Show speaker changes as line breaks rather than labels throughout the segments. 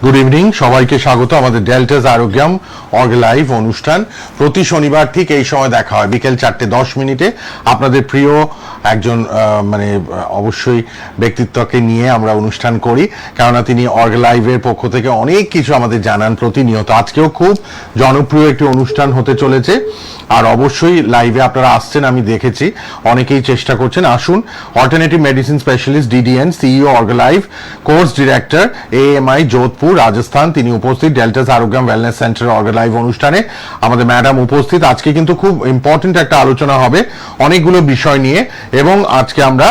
Good evening, সবাইকে স্বাগত আমাদের ডেল্টাস আরোগ্যম অর্গ লাইভ অনুষ্ঠান। প্রতি শনিবার ঠিক এই সময় দেখা হয় বিকেল 4:10 আপনাদের প্রিয় একজন অবশ্যই ব্যক্তিত্বকে নিয়ে আমরা অনুষ্ঠান করি, কেননা তিনি অর্গ লাইভের পক্ষ থেকে অনেক কিছু আমাদের জানান প্রতিনিয়ত। আজকেও খুব জনপ্রিয় একটি অনুষ্ঠান হতে চলেছে, আর অবশ্যই লাইভে আপনারা আসছেন, আমি দেখেছি অনেকেই চেষ্টা করছেন। আসুন, alternative medicine specialist DDN CEO Orgalive course director AMI Jodhpur Rajasthan, তিনি উপস্থিত Deltas Arogyam wellness centre Orgalive অনুষ্ঠানে। আমাদের ম্যাডাম উপস্থিত। আজকে কিন্তু খুব ইম্পর্টেন্ট একটা আলোচনা হবে অনেকগুলো বিষয় নিয়ে, এবং আজকে আমরা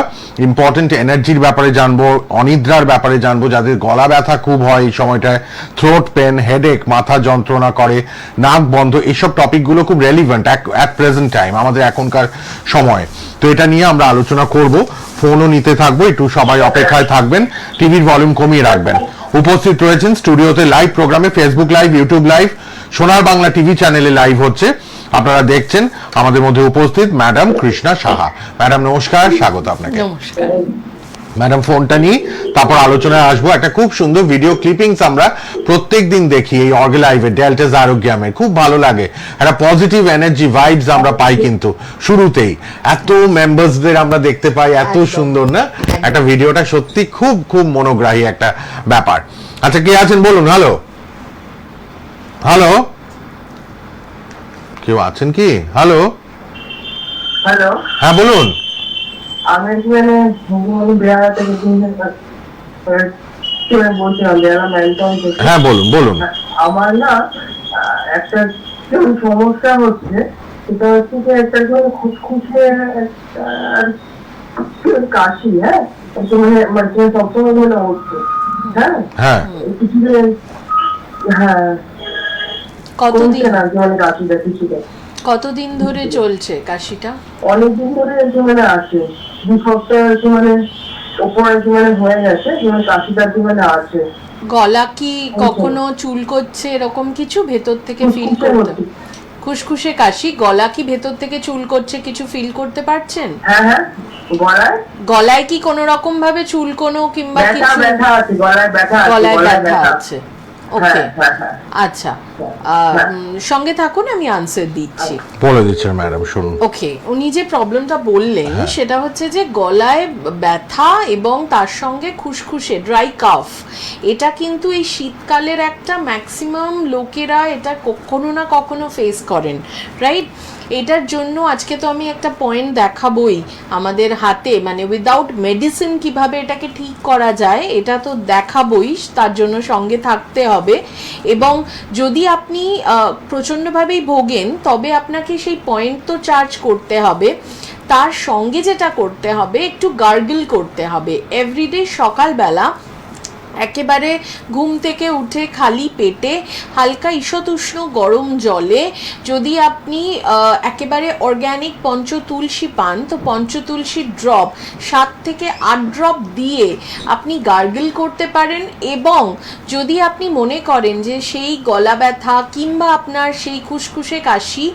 ইম্পর্টেন্ট এনার্জির ব্যাপারে জানবো, অনিদ্রার ব্যাপারে জানবো, যাদের গলা ব্যথা খুব হয় এই সময়টায়, থ্রোট পেন, হেডেক, মাথা যন্ত্রণা করে, নাক বন্ধ, এইসব টপিকগুলো খুব রেলিভেন্ট অ্যাট প্রেজেন্ট টাইম আমাদের এখনকার সময়। তো এটা নিয়ে আমরা আলোচনা করব, ফোনও নিতে থাকবো, একটু সবাই অপেক্ষায় থাকবেন, টিভির ভলিউম কমিয়ে রাখবেন। উপস্থিত রয়েছেন স্টুডিওতে লাইভ প্রোগ্রামে, ফেসবুক লাইভ, ইউটিউব লাইভ, সোনার বাংলা টিভি চ্যানেলে লাইভ হচ্ছে, আপনারা দেখছেন। আমাদের মধ্যে উপস্থিত ম্যাডাম কৃষ্ণা সাহা। ম্যাডাম নমস্কার, স্বাগত আপনাকে।
নমস্কার
ম্যাডাম, ফোনটা নিয়ে তারপর আলোচনায় আসবো। একটা খুব সুন্দর ভিডিও ক্লিপিংস আমরা প্রত্যেক দিন দেখি এই অর্গ লাইভে, ডেল্টাস আরোগ্যমে, খুব ভালো লাগে, একটা পজিটিভ এনার্জি ভাইবস আমরা পাই। কিন্তু শুরুতেই এত মেম্বার্সদের আমরা দেখতে পাই, এত সুন্দর না একটা ভিডিওটা, সত্যি খুব খুব মনোগ্রাহী একটা ব্যাপার। আচ্ছা, কে আছেন বলুন? হ্যালো হ্যালো, কেউ আছেন কি? হ্যালো
হ্যালো,
হ্যাঁ বলুন।
আমি বিহার থেকে বলছিলাম, বিহার ম্যানটাউন থেকে।
হ্যাঁ বলুন বলুন।
আমার না একটা সমস্যা হচ্ছে, সেটা হচ্ছে যে একটা খুশখুশে কাশি, হ্যাঁ, মানে সবসময় মনে হচ্ছে, হ্যাঁ
হ্যাঁ
কিছুদিন, হ্যাঁ
কতদিন
মানে কাশিটা কিছুটা
কতদিন ধরে চলছে কাশিটা?
অনেকদিন ধরে মানে আসে, 2 সপ্তাহ মানে উপরে মানে হয়ে গেছে, কাশিটা মানে আছে।
গলা কি কখনো চুল করছে এরকম কিছু ভেতর থেকে ফিল করতে? খুশখুশে কাশি, গলা কি ভেতর থেকে চুল করছে কিছু ফিল করতে পারছেন?
হ্যাঁ হ্যাঁ,
গলায় কি কোনো রকম ভাবে চুলকোনো কিংবা কিছু?
ব্যথা আছে, গলায়
ব্যথা আছে। ওকে, আচ্ছা, সঙ্গে থাকুন, আমি আনসার দিচ্ছি,
বলে দিচ্ছেন ম্যাডাম, শুনুন।
ওকে, উনি যে প্রবলেমটা বললেন সেটা হচ্ছে যে গলায় ব্যথা এবং তার সঙ্গে খুশখুশে ড্রাই কাফ। এটা কিন্তু এই শীতকালের একটা ম্যাক্সিমাম লোকেরা এটা কখনো না কখনো ফেস করেন, রাইট? এটার জন্য আজকে তো আমি একটা পয়েন্ট দেখাবই আমাদের হাতে, মানে উইদাউট মেডিসিন কিভাবে এটাকে ঠিক করা যায় এটা তো দেখাবই, তার জন্য সঙ্গে থাকতে হবে। এবং যদি আপনি প্রচণ্ডভাবেই ভোগেন তবে আপনাকে সেই পয়েন্ট তো চার্জ করতে হবে, তার সঙ্গে যেটা করতে হবে একটু গার্গল করতে হবে এভরিডে সকালবেলা। একেবারে ঘুম থেকে উঠে খালি পেটে হালকা ঈষৎ উষ্ণ গরম জলে যদি আপনি একেবারে অর্গ্যানিক পঞ্চতুলসী পান, তো পঞ্চতুলসী ড্রপ 7 থেকে 8 ড্রপ দিয়ে আপনি গার্গল করতে পারেন। এবং যদি আপনি মনে করেন যে সেই গলা ব্যথা কিংবা আপনার সেই খুশখুশে কাশি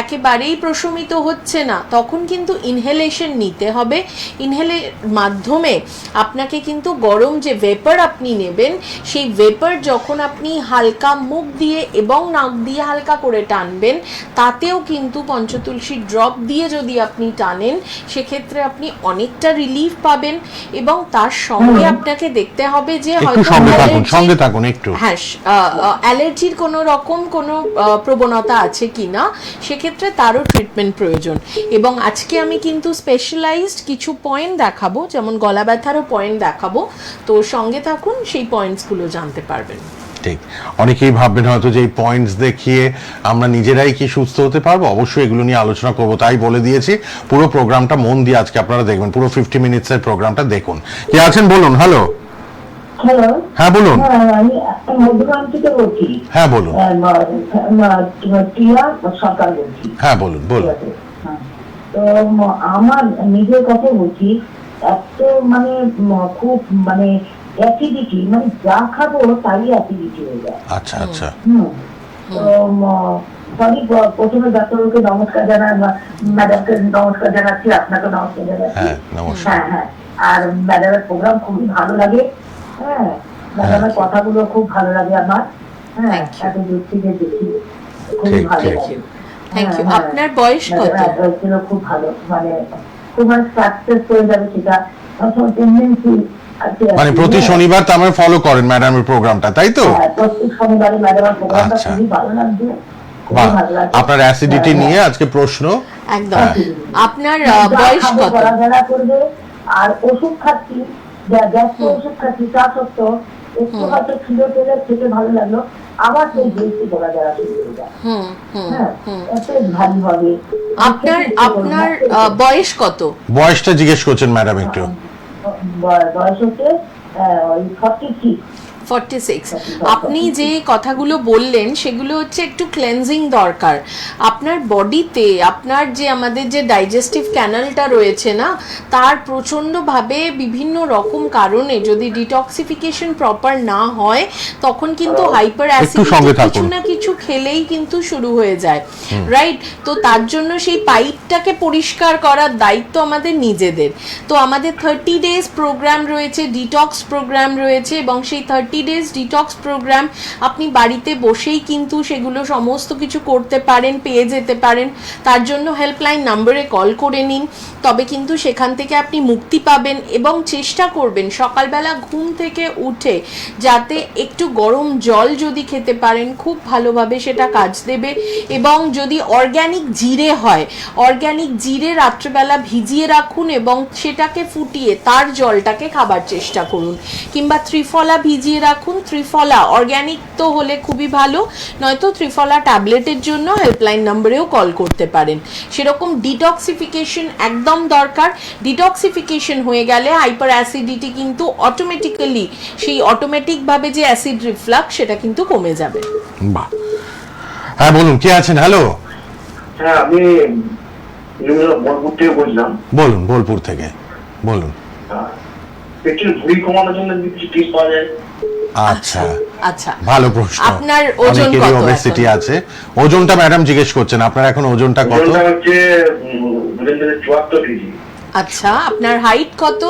একেবারেই প্রশমিত হচ্ছে না, তখন কিন্তু ইনহেলেশন নিতে হবে। ইনহেলের মাধ্যমে আপনাকে কিন্তু গরম যে ভেপার আপনি নেবেন, সেই ভেপার যখন আপনি হালকা মুখ দিয়ে এবং নাক দিয়ে হালকা করে টানবেন, তাতেও কিন্তু পঞ্চতুলসী ড্রপ দিয়ে যদি আপনি টানেন সেক্ষেত্রে আপনি অনেকটা রিলিফ পাবেন। এবং তার সঙ্গে আপনাকে দেখতে হবে যে হয়তো
সঙ্গে থাকুন একটু,
হ্যাঁ, অ্যালার্জির কোনো রকম কোনো প্রবণতা আছে কিনা, সেক্ষেত্রে তারও ট্রিটমেন্ট প্রয়োজন। এবং আজকে আমি কিন্তু স্পেশালাইজড কিছু পয়েন্ট দেখাবো, যেমন গলা ব্যথারও পয়েন্ট দেখাবো, তো সঙ্গে থাকুন, সেই পয়েন্টসগুলো জানতে পারবেন।
ঠিক, অনেকেই ভাববেন হয়তো যে এই পয়েন্টস দেখিয়ে আমরা নিজেরাই কি সুস্থ হতে পারবো। অবশ্যই এগুলো নিয়ে আলোচনা করবো, তাই বলে দিয়েছি পুরো প্রোগ্রামটা মন দিয়ে আজকে আপনারা দেখবেন, পুরো 50 মিনিটসের প্রোগ্রামটা দেখুন। কে আছেন বলুন? হ্যালো
হ্যালো,
হ্যাঁ বলুন।
আমি মধ্যগ্রাম থেকে বলছি।
হ্যাঁ বলুন।
টিয়া সরকার বলছি।
হ্যাঁ বলুন বলুন।
তো আমার নিজের কথা বলছি, এত মানে খুব মানে অ্যাসিডিটি, মানে যা খাবো তাই অ্যাসিডিটি হয়ে যায়।
আচ্ছা আচ্ছা।
তো সরি, প্রথমে ডাক্তারকে নমস্কার জানাই, ম্যাডামকে নমস্কার জানাচ্ছি, আপনাকে নমস্কার জানাচ্ছি।
হ্যাঁ নমস্কার।
হ্যাঁ হ্যাঁ, আর ম্যাডামের প্রোগ্রাম খুবই ভালো লাগে। হ্যাঁ, ম্যাডামের কথাগুলো খুব ভালো লাগে আমার। হ্যাঁ,
Thank you.
এত দূর থেকে দেখি, খুবই
ঠিক,
ভালো
ঠিক।
লাগে।
Thank you.
হ্যাঁ,
আপনার বয়স কত?
ম্যাডামের অ্যাডভাইসগুলো খুব ভালো, মানে তোমার সাকসেস হয়ে যাবে সেটা টেন্ডেন্সি আছে।
মানে প্রতি শনিবার তো আমরা ফলো করেন ম্যাডামের প্রোগ্রামটা, তাই তো?
হ্যাঁ, প্রত্যেক শনিবারে ম্যাডামের প্রোগ্রামটা
আচ্ছা।
খুবই ভালো লাগছে, খুবই
বাহ,
ভালো লাগছে।
আপনার অ্যাসিডিটি
হ্যাঁ,
নিয়ে আজকে প্রশ্ন।
একদম। আপনার
যা
বয়স
খাবো
কত?
গড়াগড়া করবে, আর ওষুধ খাচ্ছি, গ্যাস ওষুধ খাচ্ছি, তা সত্ত্বেও একটু হয়তো খিদে পেলে খেতে ভালো লাগলো, আবার সেই বেশি গড়াগড়া শুরু হয়ে যায়।
হুম হুম
হ্যাঁ,
হুম।
এত ভারী হবে।
আপনার বয়স কত?
বয়সটা জিজ্ঞেস করছেন ম্যাডাম একটু।
বয়স হচ্ছে ওই 46।
46। আপনি যে কথাগুলো বললেন সেগুলো হচ্ছে একটু ক্লেনজিং দরকার আপনার বডিতে। আপনার যে আমাদের যে ডাইজেস্টিভ ক্যানালটা রয়েছে না, তার প্রচণ্ডভাবে বিভিন্ন রকম কারণে যদি ডিটক্সিফিকেশন প্রপার না হয়, তখন কিন্তু হাইপার
সঙ্গে
অ্যাসিডিটি
থাকুন।
কিছু না কিছু খেলেই কিন্তু শুরু হয়ে যায়, রাইট? তো তার জন্য সেই পাইপটাকে পরিষ্কার করার দায়িত্ব আমাদের নিজেদের। তো আমাদের 30 ডেজ প্রোগ্রাম রয়েছে, ডিটক্স প্রোগ্রাম রয়েছে, এবং সেই 30 ডেজ ডিটক্স প্রোগ্রাম আপনি বাড়িতে বসেই কিন্তু সেগুলো সমস্ত কিছু করতে পারেন, পেয়ে যেতে পারেন। তার জন্য হেল্পলাইন নম্বরে কল করে নিন, তবে কিন্তু সেখান থেকে আপনি মুক্তি পাবেন। এবং চেষ্টা করবেন সকালবেলা ঘুম থেকে উঠে যাতে একটু গরম জল যদি খেতে পারেন, খুব ভালোভাবে সেটা কাজ দেবে। এবং যদি অর্গ্যানিক জিরে হয়, অর্গ্যানিক জিরে রাত্রেবেলা ভিজিয়ে রাখুন এবং সেটাকে ফুটিয়ে তার জলটাকে খাবার চেষ্টা করুন। কিংবা ত্রিফলা ভিজিয়ে রাখুন, ত্রিফলা অর্গ্যানিক তো হলে খুবই ভালো, নয়তো ত্রিফলা ট্যাবলেটের জন্য হেল্পলাইন নম্বরেও কল করতে পারেন। সেরকম ডিটক্সিফিকেশন একদম দরকার। ডিটক্সিফিকেশন হয়ে গেলে হাইপার অ্যাসিডিটি কিন্তু অটোমেটিক্যালি, সেই অটোমেটিকভাবে যে অ্যাসিড রিফ্লাক্স, সেটা কিন্তু কমে যাবে।
বাহ, হ্যাঁ বলুন, কে আছেন? হ্যালো,
হ্যাঁ, আমি বোলপুর থেকে বললাম।
বলুন, বোলপুর থেকে বলুন।
পেটের ভুঁড়ি কমানোর জন্য যদি কিছু টিপস পাওয়া যায়।
আচ্ছা,
আচ্ছা,
ভালো প্রশ্ন।
আপনার ওজন
অনেকেরই
কত
ওবেসিটি
এখন?
আছে। ওজনটা ম্যাডাম জিজ্ঞেস করছেন, আপনার এখন ওজনটা কত?
ওজনটা হচ্ছে 74 কেজি।
আচ্ছা, আপনার হাইট কত?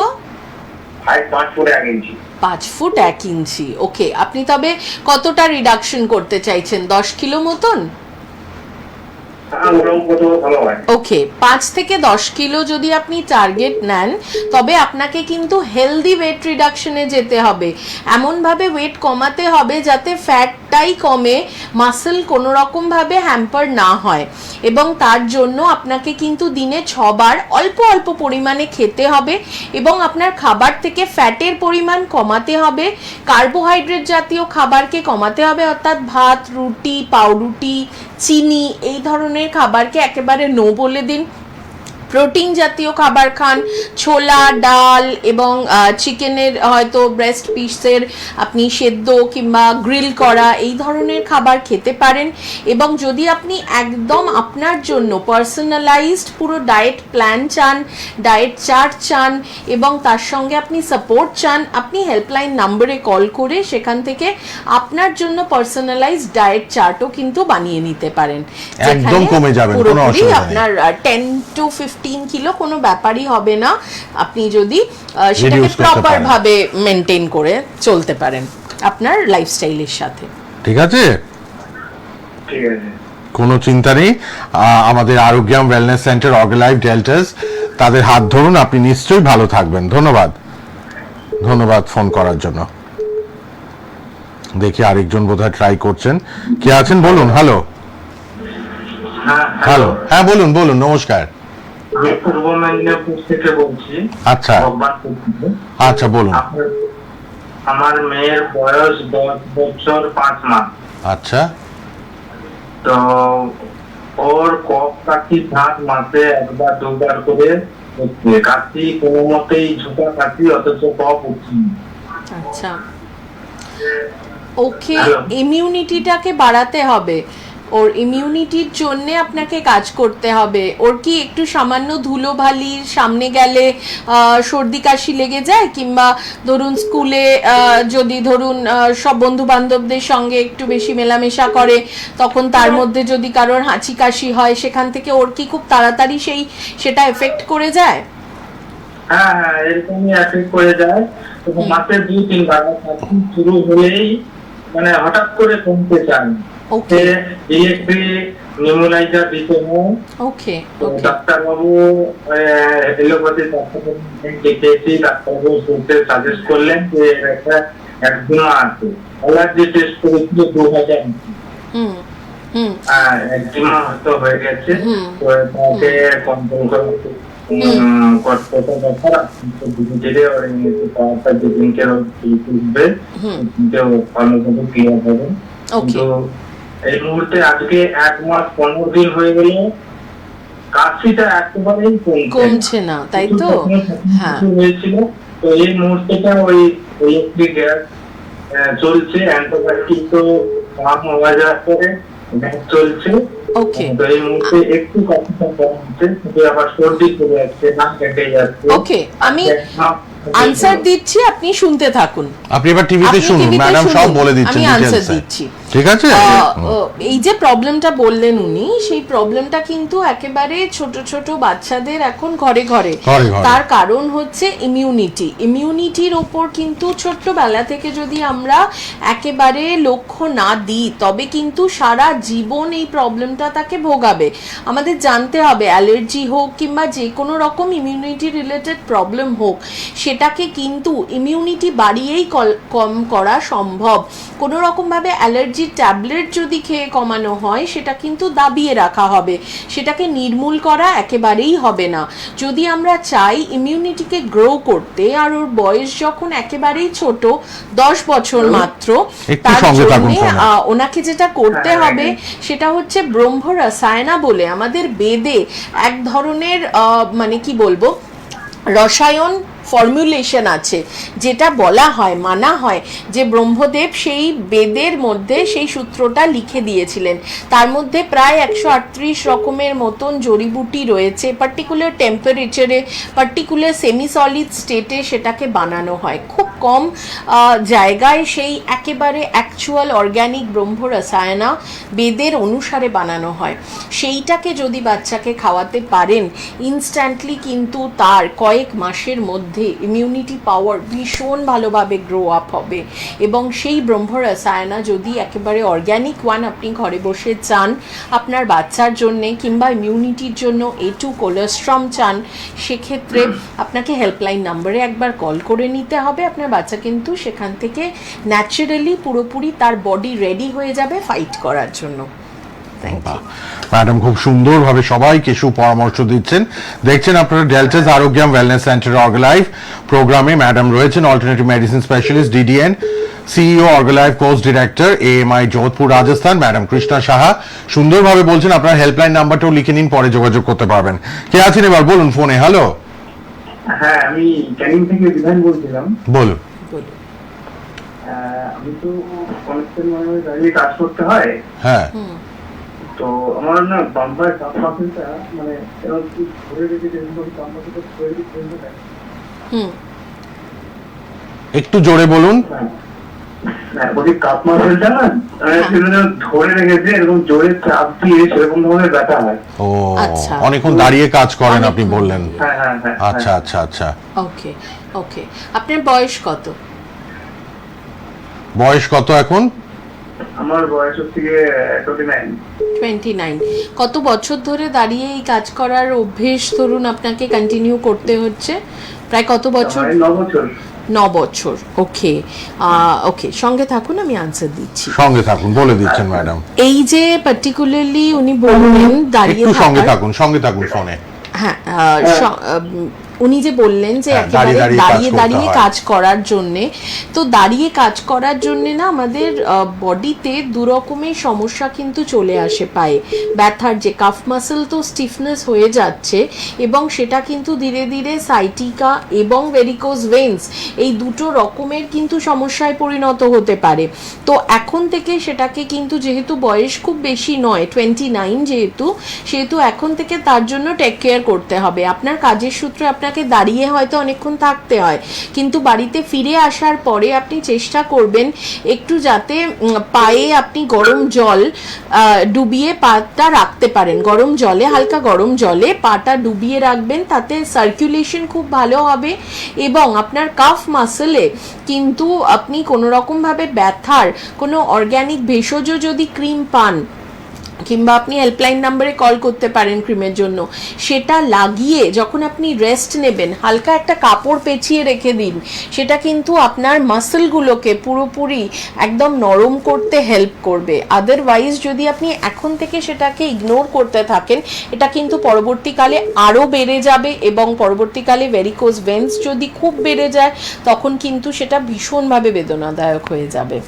হাইট 5 ফুট 1 ইঞ্চি।
5 ফুট 1 ইঞ্চি। ওকে, আপনি তবে কতটা রিডাকশন করতে চাইছেন? 10 কিলো মতন?
হ্যাঁ, ওরকম কত ভালো হয়।
ওকে, 5 থেকে 10 কিলো যদি আপনি টার্গেট নেন, তবে আপনাকে কিন্তু হেলদি ওয়েট রিডাকশনে যেতে হবে। এমনভাবে ওয়েট কমাতে হবে যাতে ফ্যাটটাই কমে, মাসেল কোনো রকমভাবে হ্যাম্পার না হয়। এবং তার জন্য আপনাকে কিন্তু দিনে 6 বার অল্প অল্প পরিমাণে খেতে হবে, এবং আপনার খাবার থেকে ফ্যাটের পরিমাণ কমাতে হবে, কার্বোহাইড্রেট জাতীয় খাবারকে কমাতে হবে, অর্থাৎ ভাত, রুটি, পাউরুটি, চিনি, এই ধরনের খাবারকে একেবারে নো বলে দিন। প্রোটিন জাতীয় খাবার খান, ছোলা, ডাল এবং চিকেনের হয়তো ব্রেস্ট পিসের আপনি সেদ্ধ কিংবা গ্রিল করা এই ধরনের খাবার খেতে পারেন। এবং যদি আপনি একদম আপনার জন্য পার্সোনালাইজড পুরো ডায়েট প্ল্যান চান, ডায়েট চার্ট চান, এবং তার সঙ্গে আপনি সাপোর্ট চান, আপনি হেল্পলাইন নম্বরে কল করে সেখান থেকে আপনার জন্য পার্সোনালাইজড ডায়েট চার্টও কিন্তু বানিয়ে নিতে পারেন।
একদম কমে যাবেন, কোনো
পুরোপুরি
অসুবিধা নেই।
আপনার 10 to 15 কিলো কোনো ব্যাপারই হবে না, আপনি যদি সেটাকে
Reduce করতে
প্রপার
পারেন।
ভাবে মেনটেন করে চলতে পারেন আপনার লাইফস্টাইলের সাথে।
ঠিক আছে,
ঠিক আছে।
কোনো চিন্তা নেই। আমাদের আরোগ্যাম ওয়েলনেস সেন্টার, অর্গালাইফ ডেল্টাস, তাদের হাত ধরুন, আপনি নিশ্চয়ই ভালো থাকবেন। ধন্যবাদ, ধন্যবাদ ফোন করার জন্য। দেখি আরেকজন বোধহয় ট্রাই করছেন। কে আছেন বলুন। হ্যালো,
হ্যাঁ,
হ্যালো, হ্যাঁ বলুন, বলুন, নমস্কার।
আমি পূর্ব মেদিনীপুর থেকে বলছি।
আচ্ছা,
ভগবানপুর থেকে।
আচ্ছা বলুন।
আমার মেয়ের বয়স 10 বছর 5 মাস।
আচ্ছা,
তো ওর কফ কাশি ভাত মাসে 1বার 2বার করে হচ্ছে। কাশি কোনো মতেই ঝুঁকা কাশি, অথচ কফ উঠছে না।
আচ্ছা, ওকে,
হ্যালো।
ইমিউনিটিটাকে বাড়াতে হবে। ওর ইমিউনিটির জন্য আপনাকে কাজ করতে হবে। ওর কি একটু সামান্য ধুলোবালির সামনে গেলে সর্দি কাশি লেগে যায়, কিংবা ধরুন স্কুলে যদি ধরুন সব বন্ধু বান্ধবদের সঙ্গে একটু বেশি মেলামেশা করে, তখন তার মধ্যে যদি কারোর হাঁচি কাশি হয়, সেখান থেকে ওর কি খুব তাড়াতাড়ি সেটা এফেক্ট করে যায়?
হ্যাঁ, হ্যাঁ, এরকমই এফেক্ট করে যায়। তো মাসে 2-3 বার কাশি শুরু হলেই মানে হঠাৎ করে কমতে চায় না।
ওকে
ইলেকট্রিক নিউমোলাইজার দিতে হয়।
ওকে
তো
ওকে
ডাক্তারবাবু এলোপ্যাথি ডাক্তারবাবু দেখেছি, ডাক্তারবাবু বলতে সাজেস্ট করলেন যে একটা একজিমা আছে। অ্যালার্জি টেস্ট করেছিল 2000
হুম হুম
একজিমা হয়তো হয়ে গেছে।
হুম।
তো তাকে কন্ট্রোল করতে কত ব্যাপার ধীরে ধীরে ওর ইমিউনিটি পাওয়ারটা যেদিনকে উঠবে সেদিনকে ভালোভাবে ক্লিয়ার হবে।
ওকে
কিন্তু এই মুহূর্তে আজকে 1 মাস 15 দিন হয়ে গেল, কাশিটা একেবারেই
কমছে না, তাই তো? হ্যাঁ
হয়েছিল। তো এই মুহূর্তেটা ওই ইলেকট্রিক গ্যাস চলছে, অ্যান্টিবায়োটিক তো কম হওয়া যাওয়ার পরে গ্যাস চলছে।
ওকে
তো এই মুহূর্তে একটু কাশিটা কম হচ্ছে, কিন্তু আবার সর্দি চলে যাচ্ছে, নাক কেটে যাচ্ছে।
ওকে আমি আনসার দিচ্ছি, আপনি শুনতে থাকুন।
আপনি এবার টিভিতে
আপনি
শুনুন,
টিভিতে
ম্যাডাম সব
শুনুন,
বলে দিচ্ছেন
আমি আনসার
ডিটেইলসে।
দিচ্ছি।
ঠিক আছে?
এই যে প্রবলেমটা বললেন উনি, সেই প্রবলেমটা কিন্তু একেবারে ছোট ছোট বাচ্চাদের এখন ঘরে ঘরে।
ঘরে ঘরে।
তার কারণ হচ্ছে ইমিউনিটির ওপর কিন্তু ছোট্টবেলা থেকে যদি আমরা একেবারে লক্ষ্য না দিই, তবে কিন্তু সারা জীবন এই প্রবলেমটা তাকে ভোগাবে। আমাদের জানতে হবে অ্যালার্জি হোক কিংবা যে কোনো রকম ইমিউনিটি রিলেটেড প্রবলেম হোক, সেটাকে কিন্তু ইমিউনিটি বাড়িয়েই কম করা সম্ভব। কোনো রকমভাবে অ্যালার্জির ট্যাবলেট যদি খেয়ে কমানো হয়, সেটা কিন্তু দাবিয়ে রাখা হবে, সেটাকে নির্মূল করা একেবারেই হবে না। যদি আমরা চাই ইমিউনিটিকে গ্রো করতে, আর ওর বয়স যখন একেবারেই ছোট 10 বছর মাত্র,
একটু
তার
সঙ্গে থাকুন
জন্য
ফোনে।
ওনাকে যেটা করতে হবে সেটা হচ্ছে ব্রহ্ম রসায়না বলে আমাদের বেদে এক ধরনের মানে কি বলবো রসায়ন ফর্মুলেশন আছে, যেটা বলা হয়, মানা হয় যে ব্রহ্মদেব সেই বেদের মধ্যে সেই সূত্রটা লিখে দিয়েছিলেন। তার মধ্যে প্রায় 138 রকমের মতন জড়িবুটি রয়েছে, পার্টিকুলার টেম্পারেচারে, পার্টিকুলার সেমি সলিড স্টেটে সেটাকে বানানো হয়। খুব কম জায়গায় সেই একেবারে অ্যাকচুয়াল অর্গ্যানিক ব্রহ্ম রসায়না বেদের অনুসারে বানানো হয়। সেইটাকে যদি বাচ্চাকে খাওয়াতে পারেন, ইনস্ট্যান্টলি কিন্তু তার কয়েক মাসের মধ্যে ইমিউনিটি পাওয়ার ভীষণ ভালোভাবে গ্রো আপ হবে। এবং সেই ব্রহ্ম রসায়না যদি একেবারে অর্গ্যানিক ওয়ান আপনি ঘরে বসে চান আপনার বাচ্চার জন্যে, কিংবা ইমিউনিটির জন্য A2 কোলেস্ট্রম চান, সেক্ষেত্রে আপনাকে হেল্পলাইন নাম্বারে একবার কল করে নিতে হবে। আপনার বাচ্চা কিন্তু সেখান থেকে ন্যাচারালি পুরোপুরি তার বডি রেডি হয়ে যাবে ফাইট করার জন্য। Thank you.
ম্যাডাম খুব সুন্দরভাবে সবাইকে সুপরামর্শ দিচ্ছেন। দেখছেন আপনারা ডেল্টাস আরোগ্যাম ওয়েলনেস সেন্টার অর্গালাইভ প্রোগ্রামে ম্যাডাম রয়েছেন alternative medicine specialist DDN, CEO Orgalive course director AMI Jodhpur Rajasthan madam Krishna Saha. সুন্দরভাবে বলছেন, আপনার হেল্পলাইন নাম্বারটাও লিখে নিন, পরে যোগাযোগ করতে পারবেন। কে আছেন এবার বলুন ফোনে? হ্যালো,
হ্যাঁ, আমি ক্যানিং থেকে বিধান বলছিলাম।
বলুন।
আমি তো কনস্টেবল মানে দাঁড়িয়ে কাজ করতে হয়।
হ্যাঁ,
তো আমার না বাম্পার কাপ মাসেলটা মানে এরকম কি ধরে রেখেছে, এরকম কাপ মাসেলটা ধরে রেখেছে।
একটু জোরে বলুন।
হ্যাঁ, বলছি কাপ মাসেলটা না ধরে রেখেছে, এরকম জোরে চাপ দিয়ে সেরকম ধরনের ব্যথা হয়।
ও,
আচ্ছা।
অনেকক্ষণ দাঁড়িয়ে কাজ করেন আপনি বললেন।
হ্যাঁ হ্যাঁ হ্যাঁ।
আচ্ছা আচ্ছা আচ্ছা।
ওকে ওকে, আপনার বয়স কত?
বয়স কত এখন?
আমার বয়স হচ্ছে 29।
29। কত বছর ধরে দাঁড়িয়ে এই কাজ করার অভ্যেস ধরুন আপনাকে কন্টিনিউ করতে হচ্ছে? প্রায় কত বছর?
9 বছর।
9 বছর। ওকে ওকে, সঙ্গে থাকুন, আমি আনসার দিচ্ছি।
সঙ্গে থাকুন, বলে দিচ্ছেন ম্যাডাম।
এই যে পার্টিকুলারলি উনি বললেন দাঁড়িয়ে
একটু সঙ্গে
থাকার,
থাকুন, সঙ্গে থাকুন ফোনে।
হ্যাঁ উনি যে বললেন যে
হ্যাঁ,
একেবারে দাঁড়িয়ে দাঁড়িয়ে
হয়।
কাজ করার জন্যে, তো দাঁড়িয়ে কাজ করার জন্যে না আমাদের বডিতে দু রকমের সমস্যা কিন্তু চলে আসে পায়ে। ব্যথার যে কাফ মাসল তো স্টিফনেস হয়ে যাচ্ছে, এবং সেটা কিন্তু ধীরে ধীরে সাইটিকা এবং ভেরিকোজ ভেন্স এই দুটো রকমের কিন্তু সমস্যায় পরিণত হতে পারে। তো এখন থেকে সেটাকে কিন্তু, যেহেতু বয়স খুব বেশি নয় 29 যেহেতু, সেহেতু এখন থেকে তার জন্য টেক কেয়ার করতে হবে। আপনার কাজের সূত্রে আপনার আপনাকে দাঁড়িয়ে হয়তো অনেকক্ষণ থাকতে হয়, কিন্তু বাড়িতে ফিরে আসার পরে আপনি চেষ্টা করবেন একটু যাতে পায়ে আপনি গরম জল ডুবিয়ে পাটা রাখতে পারেন, গরম জলে, হালকা গরম জলে পাটা ডুবিয়ে রাখবেন, তাতে সার্কুলেশন খুব ভালো হবে এবং আপনার কাফ মাসেলে কিন্তু আপনি কোনো রকমভাবে ব্যথার কোনো অর্গ্যানিক ভেষজ যদি ক্রিম পান, কিংবা আপনি হেল্পলাইন নাম্বারে কল করতে পারেন ক্রিমের জন্য, সেটা লাগিয়ে যখন আপনি রেস্ট নেবেন হালকা একটা কাপড় পেঁচিয়ে রেখে দিন, সেটা কিন্তু আপনার মাসলগুলোকে পুরোপুরি একদম নরম করতে হেল্প করবে। আদারওয়াইজ যদি আপনি এখন থেকে সেটাকে ইগনোর করতে থাকেন, এটা কিন্তু পরবর্তীকালে আরও বেড়ে যাবে এবং পরবর্তীকালে ভেরিকোজ ভেন্স যদি খুব বেড়ে যায় তখন কিন্তু সেটা ভীষণভাবে বেদনাদায়ক হয়ে যাবে।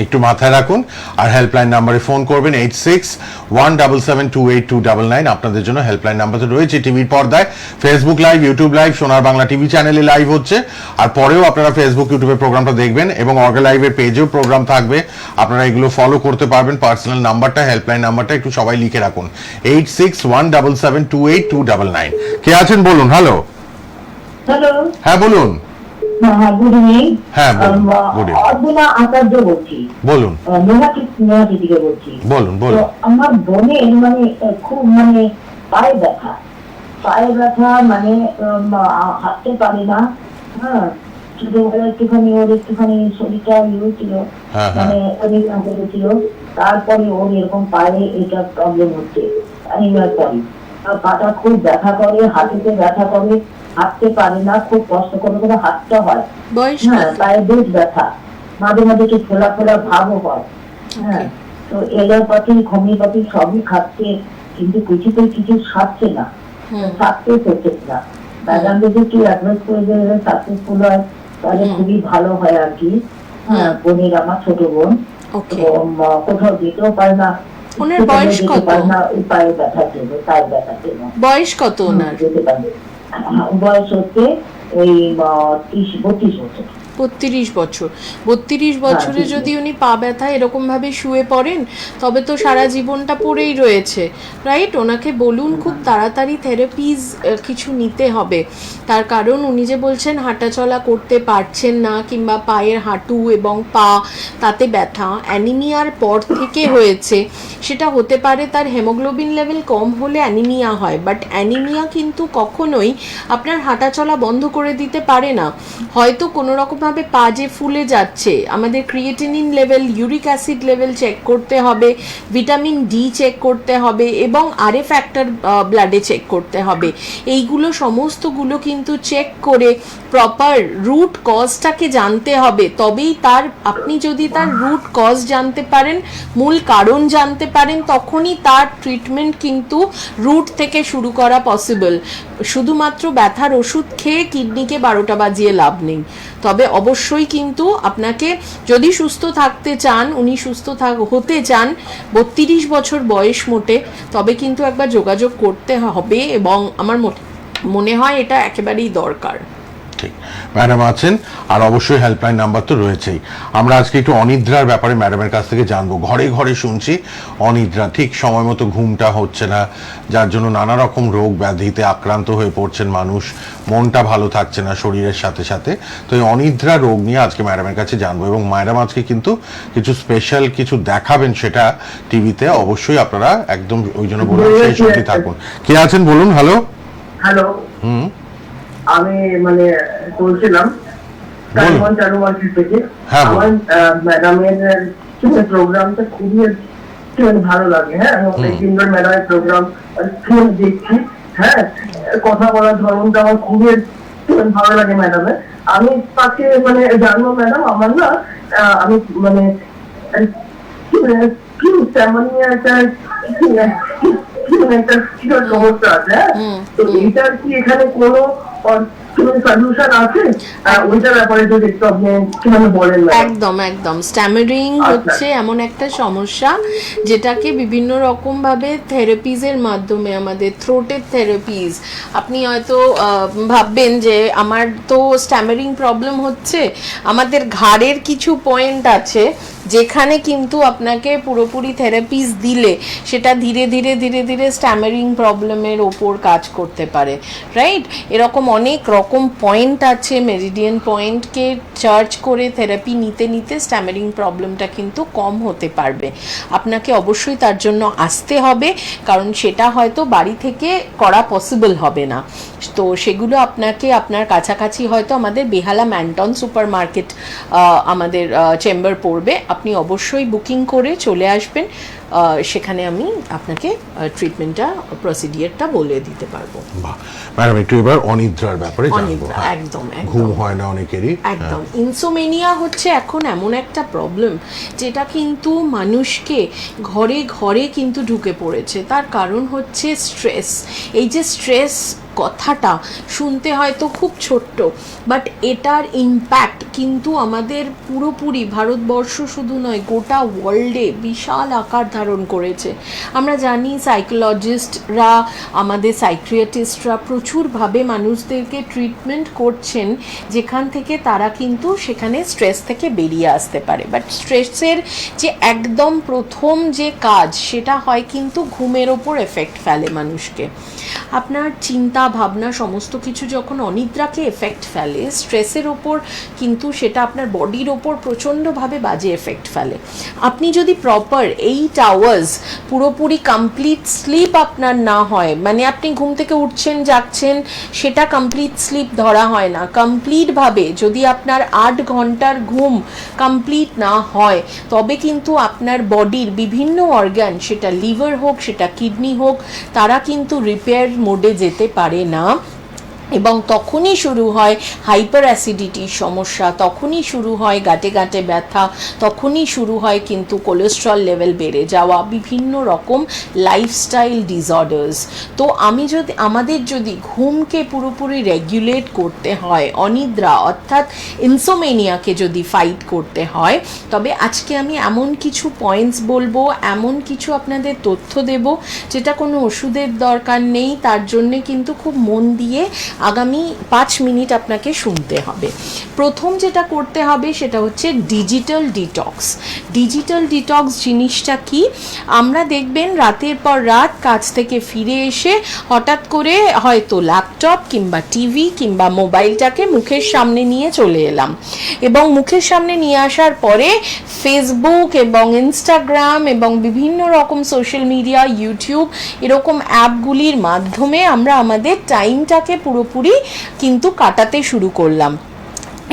একটু মাথায় রাখুন। আর হেল্পলাইন নাম্বারে ফোন করবেন 8617728299। আপনাদের জন্য হেল্পলাইন নাম্বার তো রয়েছে টিভির পর্দায়, ফেসবুক লাইভ, ইউটিউব লাইভ, সোনার বাংলা টিভি চ্যানেলে লাইভ হচ্ছে, আর পরেও আপনারা ফেসবুক ইউটিউবে প্রোগ্রামটা দেখবেন এবং অর্গা লাইভের পেজেও প্রোগ্রাম থাকবে, আপনারা এগুলো ফলো করতে পারবেন। পার্সোনাল নাম্বারটা, হেল্পলাইন নাম্বারটা একটু সবাই লিখে রাখুন, 8617728299। কে আছেন বলুন? হ্যালো।
হ্যালো,
হ্যাঁ বলুন।
হ্যাঁ, গুড ইভিনিং।
হ্যাঁ, good evening.
অর্জুনা আচার্য বলছি,
বলুন
নৈহাটি থেকে বলছি।
বলুন
তো
বলুন।
আমার বোনের মানে খুব মানে পায়ে ব্যথা মানে হাঁটতে পারে না। হ্যাঁ, ছোটবেলায় একটুখানি শরীরটা ছিল,
হ্যাঁ, হ্যাঁ।
মানে অনিমিয়া হয়েছিল, তারপরে ওর এরকম পায়ে এটা প্রবলেম হচ্ছে অনিমিয়ার পরে। পাটা খুব ব্যথা করে, হাঁটুতে ব্যথা করে, হাঁটতে পারে না, খুব কষ্ট করে করে হাঁটতে হয়।
বয়স
হ্যাঁ, পায়ে বেশ ব্যথা, মাঝে মাঝে একটু ফোলা ফোলা ভাবও হয়। হ্যাঁ, তো এলোপ্যাথি হোমিওপ্যাথি সবই খাচ্ছে, কিন্তু কিছুতেই কিছু সারছে না, সাকসেস হচ্ছে না। ম্যাডাম যদি একটু অ্যাডভাইস করে দেবে সাকসেসফুল হয় তাহলে খুবই ভালো হয় আর কি। হ্যাঁ, বোনের আমার ছোট বোন,
ওকে।
তো কোথাও যেতেও পারে না,
ওনার বয়স
যেতে
কত?
পারে না, ওই পায়ে ব্যথার জন্য, পায়ে ব্যথার জন্য।
বয়স কত ওনার?
যেতে পারে। বয়স হচ্ছে এই 32 বছর।
32 বছর। 32 বছরে
ঠিক
যদি উনি পা ব্যথা এরকম ভাবে শুয়ে পড়েন তবে তো সারা জীবনটা পড়েই রয়েছে, রাইট? ওনাকে বলুন খুব তাড়াতাড়ি থেরাপিজ কিছু নিতে হবে, তার কারণ উনি যে বলছেন হাঁটাচলা করতে পারছেন না কিংবা পায়ের হাঁটু এবং পা তাতে ব্যথা অ্যানিমিয়ার পর থেকে হয়েছে। সেটা হতে পারে তার হেমোগ্লোবিন লেভেল কম হলে অ্যানিমিয়া হয়, বাট অ্যানিমিয়া কিন্তু কখনোই আপনার হাঁটাচলা বন্ধ করে দিতে পারে না। হয়তো কোনো রকমভাবে পা যে ফুলে যাচ্ছে, আমাদের creatinine level, uric acid level check করতে হবে, ভিটামিন ডি চেক করতে হবে এবং আরএ ফ্যাক্টর ব্লাডে চেক করতে হবে। এইগুলো সমস্তগুলো কিন্তু চেক করে প্রপার রুট কজটাকে জানতে হবে, তবেই আপনি যদি তার রুট কজ জানতে পারেন, মূল কারণ জানতে পারেন, তখনই তার ট্রিটমেন্ট কিন্তু রুট থেকে শুরু করা পসিবল। শুধুমাত্র ব্যথার ওষুধ খেয়ে কিডনিকে 12টা বাজিয়ে লাভ নেই। তবে অবশ্যই কিন্তু আপনাকে যদি সুস্থ থাকতে চান, উনি সুস্থ হতে চান, 32 বছর বয়স মোটে, তবে কিন্তু একবার যোগাযোগ করতে হবে এবং আমার মনে হয় এটা একেবারেই দরকার।
ঠিক, ম্যাডাম আছেন, আর অবশ্যই হেল্পলাইন নাম্বার তো রয়েছেই। আমরা আজকে একটু অনিদ্রার ব্যাপারে ম্যাডামের কাছ থেকে জানবো। ঘরে ঘরে শুনছি অনিদ্রা, ঠিক সময় মতো ঘুমটা হচ্ছে না, যার জন্য নানা রকম রোগ ব্যাধিতে আক্রান্ত হয়ে পড়ছেন মানুষ, মনটা ভালো থাকছে না শরীরের সাথে সাথে। তো এই অনিদ্রা রোগ নিয়ে আজকে ম্যাডামের কাছে জানবো এবং ম্যাডাম আজকে কিন্তু কিছু স্পেশাল কিছু দেখাবেন সেটা টিভিতে, অবশ্যই আপনারা একদম ওই জন্য বলুন সেই সঙ্গে থাকুন। কে আছেন বলুন? হ্যালো।
হ্যালো, আমি মানে বলছিলাম কালীগঞ্জ চালু মার্কেট থেকে।
হ্যাঁ,
আমার ম্যাডামের প্রোগ্রামটা খুবই ভালো লাগে। হ্যাঁ, তিনজন ম্যাডামের প্রোগ্রাম দেখছি। হ্যাঁ, কথা বলার ধরনটা আমার খুবই ভালো লাগে ম্যাডামের। আমি তাকে মানে জানবো ম্যাডাম, আমার না আমি মানে তেমন একটা সমস্যা আছে। তো এইটার কি এখানে কোনো সলিউশন আছে? ওইটার ব্যাপারে যদি একটু আপনি কিভাবে বলেন।
একদম একদম স্ট্যামারিং হচ্ছে এমন একটা সমস্যা যেটাকে বিভিন্ন রকম ভাবে থেরাপিজের মাধ্যমে, আমাদের থ্রোটের থেরাপিজ, আপনি হয়তো ভাববেন যে আমার তো স্ট্যামারিং প্রবলেম হচ্ছে, আমাদের ঘাড়ের কিছু পয়েন্ট আছে যেখানে কিন্তু আপনাকে পুরোপুরি থেরাপিস দিলে সেটা ধীরে ধীরে ধীরে ধীরে স্ট্যামারিং প্রবলেমের ওপর কাজ করতে পারে, রাইট? এরকম অনেক রকম পয়েন্ট আছে, মেরিডিয়ান পয়েন্টকে চার্জ করে থেরাপি নিতে নিতে স্ট্যামারিং প্রবলেমটা কিন্তু কম হতে পারবে। আপনাকে অবশ্যই তার জন্য আসতে হবে, কারণ সেটা হয়তো বাড়ি থেকে করা পসিবল হবে না। তো সেগুলো আপনাকে আপনার কাছাকাছি হয়তো আমাদের বেহালা ম্যান্টন সুপার মার্কেট আমাদের চেম্বার পড়বে, আপনি অবশ্যই বুকিং করে চলে আসবেন, সেখানে আমি আপনাকে ট্রিটমেন্টটা প্রসিডিয়ারটা বলে দিতে পারবো।
ম্যাডাম একটু এবার অনিদ্রার ব্যাপারে জানবো।
অনিদ্রা, একদম
ঘুম হয় না অনেকেরই।
একদম। ইনসোমেনিয়া হচ্ছে এখন এমন একটা প্রবলেম যেটা কিন্তু মানুষকে ঘরে ঘরে কিন্তু ঢুকে পড়েছে। তার কারণ হচ্ছে স্ট্রেস। এই যে স্ট্রেস কথাটা শুনতে হয়তো খুব ছোট্ট, বাট এটার ইম্প্যাক্ট কিন্তু আমাদের পুরোপুরি ভারতবর্ষ শুধু নয়, গোটা ওয়ার্ল্ডে বিশাল আকার ধারণ করেছে। আমরা জানি সাইকোলজিস্টরা, আমাদের সাইকিয়াট্রিস্টরা প্রচুরভাবে মানুষদেরকে ট্রিটমেন্ট করছেন, যেখান থেকে তারা কিন্তু সেখানে স্ট্রেস থেকে বেরিয়ে আসতে পারে। বাট স্ট্রেসের যে একদম প্রথম যে কাজ, সেটা হয় কিন্তু ঘুমের ওপর এফেক্ট ফেলে মানুষকে। আপনার চিন্তা ভাবনা সমস্ত কিছু যখন অনিদ্রাকে এফেক্ট ফেলে, স্ট্রেসের ওপর কিন্তু সেটা আপনার বডির ওপর প্রচণ্ডভাবে বাজে এফেক্ট ফেলে। আপনি যদি প্রপার 8 আওয়ার্স পুরোপুরি কমপ্লিট স্লিপ আপনার না হয়, মানে আপনি ঘুম থেকে উঠছেন জাগছেন, সেটা কমপ্লিট স্লিপ ধরা হয় না। কমপ্লিটভাবে যদি আপনার 8 ঘন্টার ঘুম কমপ্লিট না হয়, তবে কিন্তু আপনার বডির বিভিন্ন অর্গান, সেটা লিভার হোক, সেটা কিডনি হোক, তারা কিন্তু রিপেয়ার মোডে যেতে পারে না। এবং তখনই শুরু হয় হাইপার অ্যাসিডিটির সমস্যা, তখনই শুরু হয় গাঁটে গাঁটে ব্যথা, তখনই শুরু হয় কিন্তু কোলেস্ট্রল লেভেল বেড়ে যাওয়া, বিভিন্ন রকম লাইফস্টাইল ডিসঅর্ডার্স। তো আমাদের যদি ঘুমকে পুরোপুরি রেগুলেট করতে হয়, অনিদ্রা অর্থাৎ ইনসোমেনিয়াকে যদি ফাইট করতে হয়, তবে আজকে আমি এমন কিছু পয়েন্টস বলবো, এমন কিছু আপনাদের তথ্য দেব, যেটা কোনো ওষুধের দরকার নেই। তার জন্যে কিন্তু খুব মন দিয়ে আগামী 5 মিনিট আপনাকে শুনতে হবে। প্রথম যেটা করতে হবে সেটা হচ্ছে ডিজিটাল ডিটক্স। ডিজিটাল ডিটক্স জিনিসটা কি? আমরা দেখবেন রাতের পর রাত কাজ থেকে ফিরে এসে হঠাৎ করে হয়তো ল্যাপটপ কিংবা টিভি কিংবা মোবাইলটাকে মুখের সামনে নিয়ে চলে এলাম, এবং মুখের সামনে নিয়ে আসার পরে ফেসবুক এবং ইনস্টাগ্রাম এবং বিভিন্ন রকম সোশ্যাল মিডিয়া, ইউটিউব, এরকম অ্যাপগুলির মাধ্যমে আমরা আমাদের টাইমটাকে পুরোপুরি কিন্তু কাটাতে শুরু করলাম।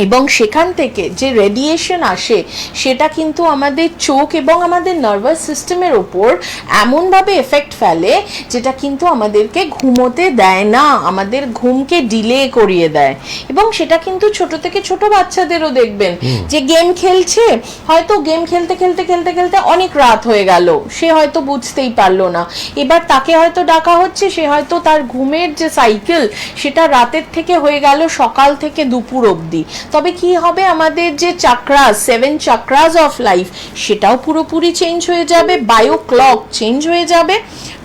এবং সেখান থেকে যে রেডিয়েশন আসে, সেটা কিন্তু আমাদের চোখ এবং আমাদের নার্ভাস সিস্টেমের ওপর এমনভাবে এফেক্ট ফেলে, যেটা কিন্তু আমাদেরকে ঘুমোতে দেয় না, আমাদের ঘুমকে ডিলে করিয়ে দেয়। এবং সেটা কিন্তু ছোট থেকে ছোট বাচ্চাদেরও দেখবেন যে গেম খেলছে, হয়তো গেম খেলতে খেলতে খেলতে খেলতে অনেক রাত হয়ে গেল, সে হয়তো বুঝতেই পারলো না। এবার তাকে হয়তো ডাকা হচ্ছে, সে হয়তো তার ঘুমের যে সাইকেল, সেটা রাতের থেকে হয়ে গেল সকাল থেকে দুপুর অবধি। তবে কি হবে, আমাদের যে চাক্রাস, 7 চাক্রাস অফ লাইফ, সেটাও পুরোপুরি চেঞ্জ হয়ে যাবে, বায়ো ক্লক চেঞ্জ হয়ে যাবে,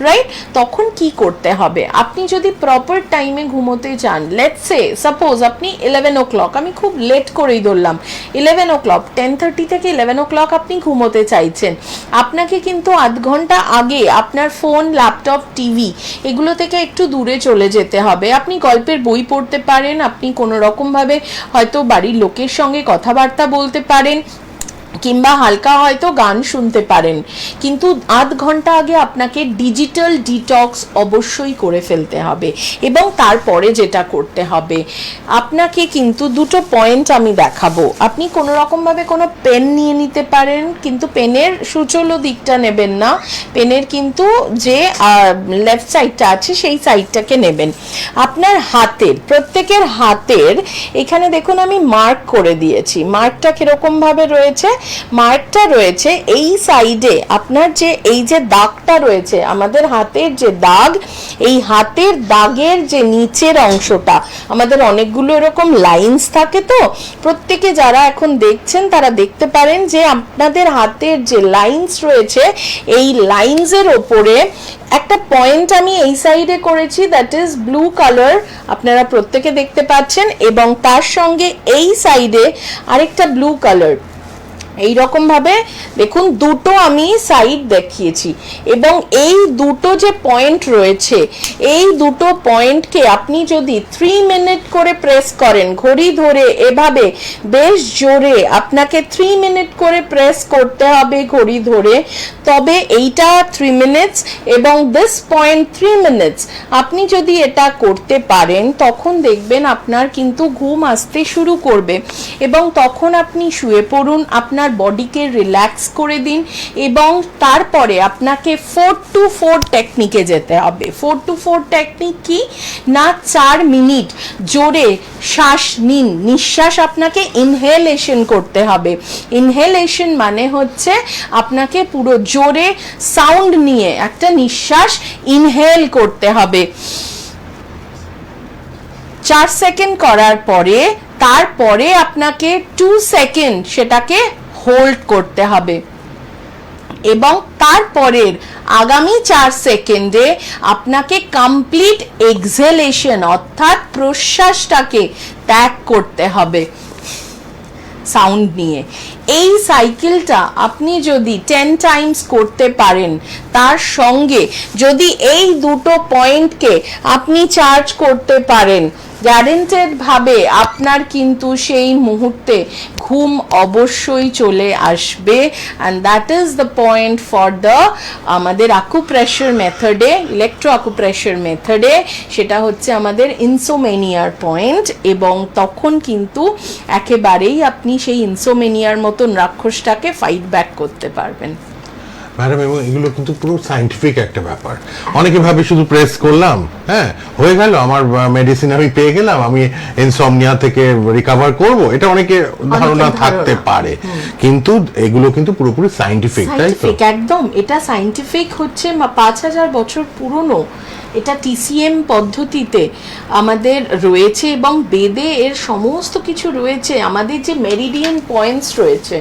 রাইট? তখন কি করতে হবে? আপনি যদি প্রপার টাইমে ঘুমোতে চান, লেটস সে সাপোজ আপনি 11 o'clock, আমি খুব লেট করেই ধরলাম, 11 o'clock, 10:30 থেকে 11 o'clock আপনি ঘুমোতে চাইছেন, আপনাকে কিন্তু আধ ঘন্টা আগে আপনার ফোন, ল্যাপটপ, টিভি এগুলো থেকে একটু দূরে চলে যেতে হবে। আপনি গল্পের বই পড়তে পারেন, আপনি কোনো রকমভাবে হয়তো বাড়ির লোকের সঙ্গে কথাবার্তা বলতে পারেন, কিংবা হালকা হয়তো গান শুনতে পারেন, কিন্তু আধ ঘন্টা আগে আপনাকে ডিজিটাল ডিটক্স অবশ্যই করে ফেলতে হবে। এবং তারপরে যেটা করতে হবে, আপনাকে কিন্তু দুটো পয়েন্ট আমি দেখাবো। আপনি কোনো রকমভাবে কোনো পেন নিয়ে নিতে পারেন, কিন্তু পেনের সূচলো দিকটা নেবেন না, পেনের কিন্তু যে লেফট সাইডটা আছে সেই সাইডটাকে নেবেন। আপনার হাতের, প্রত্যেকের হাতের এখানে দেখুন আমি মার্ক করে দিয়েছি। মার্কটা কিরকমভাবে রয়েছে? মার্কটা রয়েছে এই সাইডে, আপনার যে এই যে দাগটা রয়েছে, আমাদের হাতের যে দাগ, এই হাতের দাগের যে নিচের অংশটা, আমাদের অনেকগুলো এরকম লাইনস থাকে, তো প্রত্যেকে যারা এখন দেখছেন তারা দেখতে পারেন যে আপনাদের হাতের যে লাইনস রয়েছে, এই লাইনসের ওপরে একটা পয়েন্ট আমি এই সাইডে করেছি, দ্যাট ইজ ব্লু কালার, আপনারা প্রত্যেকে দেখতে পাচ্ছেন, এবং তার সঙ্গে এই সাইডে আরেকটা ব্লু কালার। এই রকম ভাবে দেখুন দুটো আমি সাইড দেখিয়েছি, এবং এই দুটো যে পয়েন্ট রয়েছে এই দুটো পয়েন্টকে আপনি যদি 3 মিনিট করে প্রেস করেন ঘড়ি ধরে, এভাবে বেশ জোরে আপনাকে 3 মিনিট করে প্রেস করতে হবে ঘড়ি ধরে, তবে এইটা 3 মিনিটস এবং দিস পয়েন্ট 3 মিনিটস আপনি যদি এটা করতে পারেন তখন দেখবেন আপনার কিন্তু ঘুম আসতে শুরু করবে, এবং তখন আপনি শুয়ে পড়ুন, আপনার বডিকে রিল্যাক্স করে দিন, এবং তারপরে আপনাকে 4 to 4 টেকনিকে যেতে হবে। 4 to 4 টেকনিক কি না, 4 মিনিট জোরে শ্বাস নিন, নিঃশ্বাস আপনাকে ইনহেলেশন করতে হবে। ইনহেলেশন মানে হচ্ছে আপনাকে পুরো জোরে সাউন্ড নিয়ে একটা নিঃশ্বাস ইনহেল করতে হবে। 4 সেকেন্ড করার পরে তারপরে আপনাকে 2 সেকেন্ড সেটাকে হোল্ড করতে হবে, এবং তারপরের আগামী 4 সেকেন্ডে আপনাকে কমপ্লিট এক্সহেলেশন অর্থাৎ প্রশ্বাসটাকে ত্যাগ করতে হবে সাউন্ড নিয়ে। এই সাইকেলটা আপনি যদি 10 টাইমস করতে পারেন, তার সঙ্গে যদি এই দুটো পয়েন্টকে আপনি চার্জ করতে পারেন, গ্যারেন্টেড ভাবে আপনার কিন্তু সেই মুহূর্তে ঘুম অবশ্যই চলে আসবে। And that is the point for the আমাদের আকুপ্রেশার মেথডে, ইলেকট্রো আকুপ্রেশার মেথডে, সেটা হচ্ছে আমাদের ইনসোমেনিয়ার পয়েন্ট, এবং তখন কিন্তু একেবারেই আপনি সেই ইনসোমেনিয়ার মতন রাক্ষসটাকে ফাইট ব্যাক করতে পারবেন।
ম্যাডাম, এবং এগুলো কিন্তু পুরো সায়েন্টিফিক একটা ব্যাপার। অনেকে ভাবে শুধু প্রেস করলাম, হ্যাঁ হয়ে গেল, আমার মেডিসিন আমি পেয়ে গেলাম, আমি ইনসমনিয়া থেকে রিকভার করব, এটা অনেকে ধারণা থাকতে পারে, কিন্তু এগুলো কিন্তু পুরোপুরি সায়েন্টিফিক, তাই তো?
একদম, এটা সায়েন্টিফিক হচ্ছে 5000 বছর পুরনো, এটা টিসিএম পদ্ধতিতে আমাদের রয়েছে, এবং বেদে এর সমস্ত কিছু রয়েছে। আমাদের যে মেরিডিয়ান পয়েন্টস রয়েছে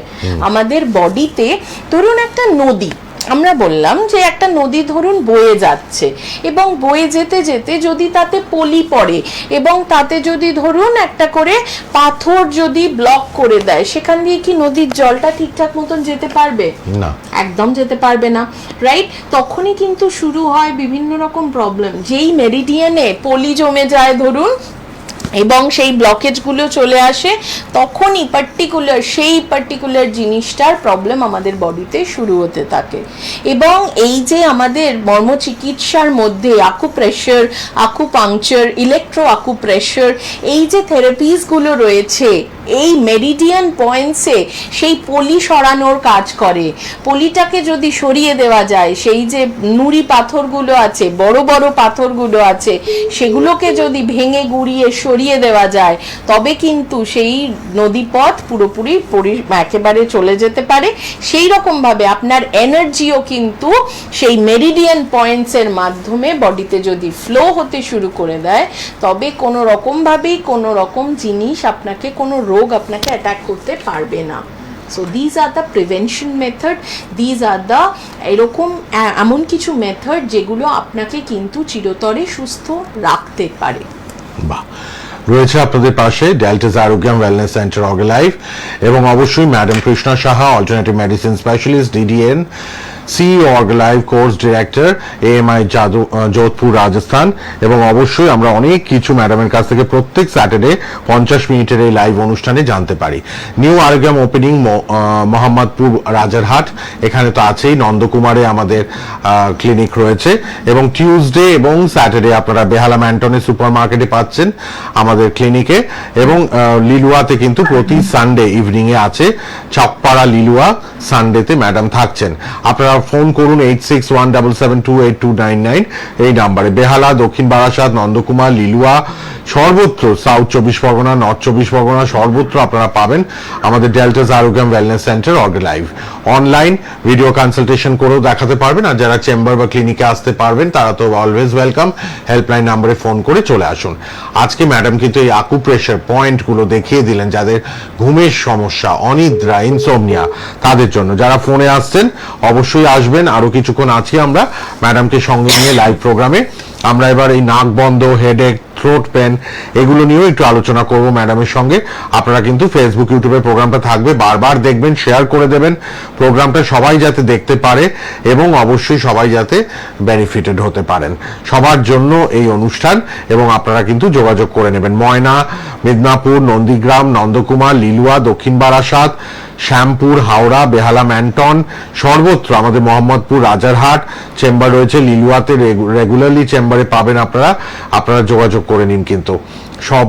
আমাদের বডিতে, ধরুন একটা নদী, আমরা বললাম যে একটা নদী ধরুন বয়ে যাচ্ছে, এবং বয়ে যেতে যেতে যদি তাতে পলি পড়ে এবং তাতে যদি ধরুন একটা করে পাথর যদি ব্লক করে দেয়, সেখান দিয়ে কি নদীর জলটা ঠিকঠাক মতন যেতে পারবে? না, একদম যেতে পারবে না, রাইট? তখনই কিন্তু শুরু হয় বিভিন্ন রকম প্রবলেম। যেই মেরিডিয়ানে পলি জমে যায় ধরুন এবং সেই ব্লকেজগুলো চলে আসে, তখনই সেই পার্টিকুলার জিনিসটার প্রবলেম আমাদের বডিতে শুরু হতে থাকে। এবং এই যে আমাদের মর্মচিকিৎসার মধ্যে আকুপ্রেশার, আকুপাংচার, ইলেকট্রো আকুপ্রেশার, এই যে থেরাপিসগুলো রয়েছে, এই মেরিডিয়ান পয়েন্টসে সেই পলি সরানোর কাজ করে। পলিটাকে যদি সরিয়ে দেওয়া যায়, সেই যে নুড়ি পাথরগুলো আছে, বড় বড় পাথরগুলো আছে, সেগুলোকে যদি ভেঙে গুঁড়িয়ে সরিয়ে দেওয়া যায়, তবে কিন্তু সেই নদীপথ পুরোপুরি একেবারে চলে যেতে পারে। সেই রকম ভাবে আপনার এনার্জিও কিন্তু সেই মেরিডিয়ান পয়েন্টসের মাধ্যমে বডিতে যদি ফ্লো হতে শুরু করে দেয়, তবে কোনো রকম ভাবেই কোনো রকম জিনিস আপনাকে, কোনো রোগ আপনাকে অ্যাটাক করতে পারবে না। So these are the prevention method, these are the এরকম এমন কিছু মেথড যেগুলো আপনাকে কিন্তু চিরতরে সুস্থ রাখতে পারে।
বাহ, রয়েছে আপনাদের পাশে Deltas Arogyam wellness centre Orgalive, এবং অবশ্যই madam Krishna Saha, alternative medicine specialist, DDN, CEO Orgalive, course director, AMI Jodhpur, Rajasthan. এবং অবশ্যই আমরা অনেক কিছু ম্যাডামের কাছ থেকে প্রত্যেক স্যাটারডে 50 মিনিটের এই লাইভ অনুষ্ঠানে জানতে পারি। নিউ আরোগ্যম ওপেনিং মোহাম্মদপুর, রাজারহাট, এখানে তো আছেই। নন্দকুমারে আমাদের ক্লিনিক রয়েছে, এবং টিউসডে এবং স্যাটারডে আপনারা বেহালা ম্যান্টনে সুপার মার্কেটে পাচ্ছেন আমাদের ক্লিনিকে, এবং লিলুয়াতে কিন্তু প্রতি সানডে ইভিনিং এ আছে। চাপপাড়া লিলুয়া সানডেতে ম্যাডাম থাকছেন। আপনারা ফোন করুন 8617728299 এই নাম্বারে। বেহালা, দক্ষিণ বারাসাত, নন্দকুমার, লিলুয়া, সর্বত্র, সাউথ 24 পরগনা, নর্থ 24 পরগনা, সর্বত্র আপনারা পাবেন আমাদের Deltas Arogyam wellness centre Orgalive. Online video consultation করেও দেখাতে পারবেন, আর যারা চেম্বার বা ক্লিনিকে আসতে পারবেন তারা তো অলওয়েজ ওয়েলকাম। হেল্পলাইন নাম্বারে ফোন করে চলে আসুন। আজকে ম্যাডাম কিন্তু এই আকুপ্রেশার পয়েন্টগুলো দেখিয়ে দিলেন যাদের ঘুমের সমস্যা, অনিদ্রা, ইনসোমনিয়া, তাদের জন্য। যারা ফোনে আসছেন অবশ্যই আসবেন, আরো কিছুক্ষণ আছি আমরা ম্যাডামকে সঙ্গে নিয়ে লাইভ প্রোগ্রামে। আমরা এবার এই নাক বন্ধ, হেডেক, থ্রোট পেন এগুলো নিয়েও একটু আলোচনা করব ম্যাডামের সঙ্গে। আপনারা কিন্তু ফেসবুক, ইউটিউবে প্রোগ্রামটা থাকবে, বারবার দেখবেন, শেয়ার করে দেবেন প্রোগ্রামটা, সবাই যাতে দেখতে পারে এবং অবশ্যই সবাই যাতে বেনিফিটেড হতে পারেন। সবার জন্য এই অনুষ্ঠান, এবং আপনারা কিন্তু যোগাযোগ করে নেবেন। ময়না, মিদনাপুর, নন্দীগ্রাম, নন্দকুমার, লিলুয়া, দক্ষিণ বারাসাত, শ্যামপুর, হাওড়া, বেহালা, ম্যান্টন, সর্বত্র আমাদের মোহাম্মদপুর, রাজারহাট চেম্বার রয়েছে। লিলুয়াতে রেগুলারলি চেম্বারে পাবেন আপনারা যোগাযোগ করে নিন, কিন্তু সব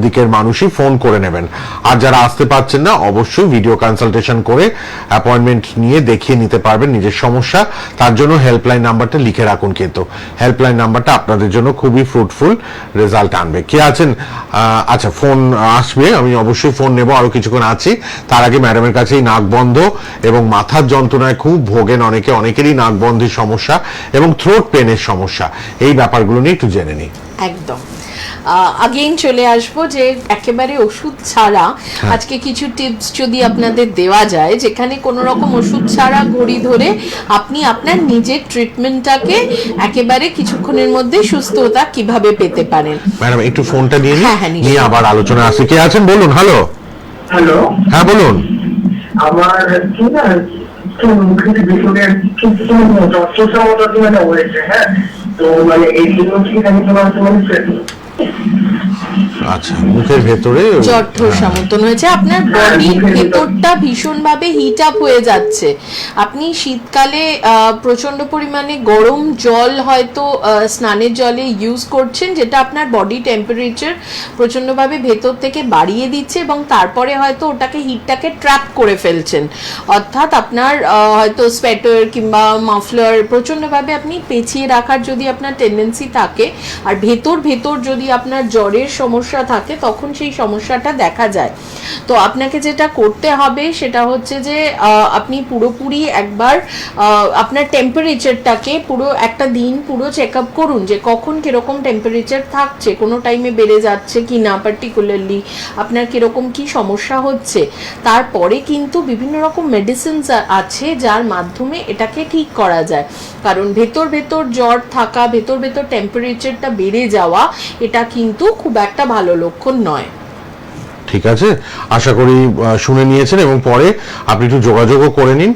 দিকের মানুষই ফোন করে নেবেন। আর যারা আসতে পারছেন না, অবশ্যই ভিডিও কনসালটেশন করে অ্যাপয়েন্টমেন্ট নিয়ে দেখিয়ে নিতে পারবেন নিজের সমস্যা। তার জন্য হেল্পলাইন নাম্বারটা লিখে রাখুন, কিন্তু হেল্পলাইন নাম্বারটা আপনাদের জন্য খুবই ফ্রুটফুল রেজাল্ট আনবে। কে আছেন? আচ্ছা, ফোন আসবে, আমি অবশ্যই ফোন নেব, আরো কিছুক্ষণ আছি। তার আগে ম্যাডামের কাছে এই নাক বন্ধ এবং মাথার যন্ত্রণায় খুব ভোগেন অনেকেরই নাক বন্ধের সমস্যা এবং থ্রোট পেনের সমস্যা, এই ব্যাপারগুলো নিয়ে একটু জেনে নিই।
একদম আগেইন চলে আসবো যে একেবারে ওষুধ ছাড়া আজকে কিছু টিপস যদি আপনাদের দেওয়া যায়, যেখানে কোনো রকম ওষুধ ছাড়া ঘড়ি ধরে আপনি আপনার নিজের ট্রিটমেন্টটাকে একেবারে কিছুক্ষণের মধ্যে সুস্থতা কিভাবে পেতে পারেন।
ম্যাডাম একটু ফোনটা নিয়ে
নিশ্চয়ই।
নিয়ে আবার আলোচনা আসছে। কে আছেন বলুন। হ্যালো।
হ্যালো,
হ্যাঁ বলুন।
আমার কি না মুখের ভিতরে যথেষ্ট হয়েছে, হ্যাঁ, তো মানে এই জন্য কি আমি তোমার
আচ্ছা, মুখের ভেতরে
জঠর সমর্থন হয়েছে, আপনার বডির ভেতরটা ভীষণভাবে হিট আপ হয়ে যাচ্ছে। আপনি শীতকালে প্রচন্ড পরিমাণে গরম জল হয়তো স্নানের জলে ইউজ করছেন, যেটা আপনার বডি টেম্পারেচার প্রচন্ডভাবে ভেতর থেকে বাড়িয়ে দিচ্ছে এবং তারপরে হয়তো ওটাকে হিটটাকে ট্র্যাপ করে ফেলছেন। অর্থাৎ আপনার হয়তো সোয়েটার কিংবা মাফলার প্রচন্ডভাবে আপনি পেঁচিয়ে রাখার যদি আপনার টেন্ডেন্সি থাকে, আর ভেতর যদি আপনার জ্বরের সমস্যা থাকে, তখন সেই সমস্যাটা দেখা যায়। তো আপনাকে যেটা করতে হবে সেটা হচ্ছে যে আপনি পুরোপুরি একবার আপনার টেম্পারেচারটাকে পুরো একটা দিন পুরো চেক আপ করুন, যে কখন কিরকম টেম্পারেচার থাকছে, কোনো টাইমে বেড়ে যাচ্ছে কি না, পার্টিকুলারলি আপনার কিরকম কি সমস্যা হচ্ছে। তারপরে কিন্তু বিভিন্ন রকম মেডিসিনস আছে যার মাধ্যমে এটাকে ঠিক করা যায়। কারণ ভেতর জ্বর থাকা, ভেতর টেম্পারেচারটা বেড়ে যাওয়া, এটা কিন্তু খুব একটা ভালো লক্ষণ নয়।
ঠিক আছে, আশা করি শুনে নিয়েছেন এবং পরে আপনি একটু যোগাযোগও করে নিন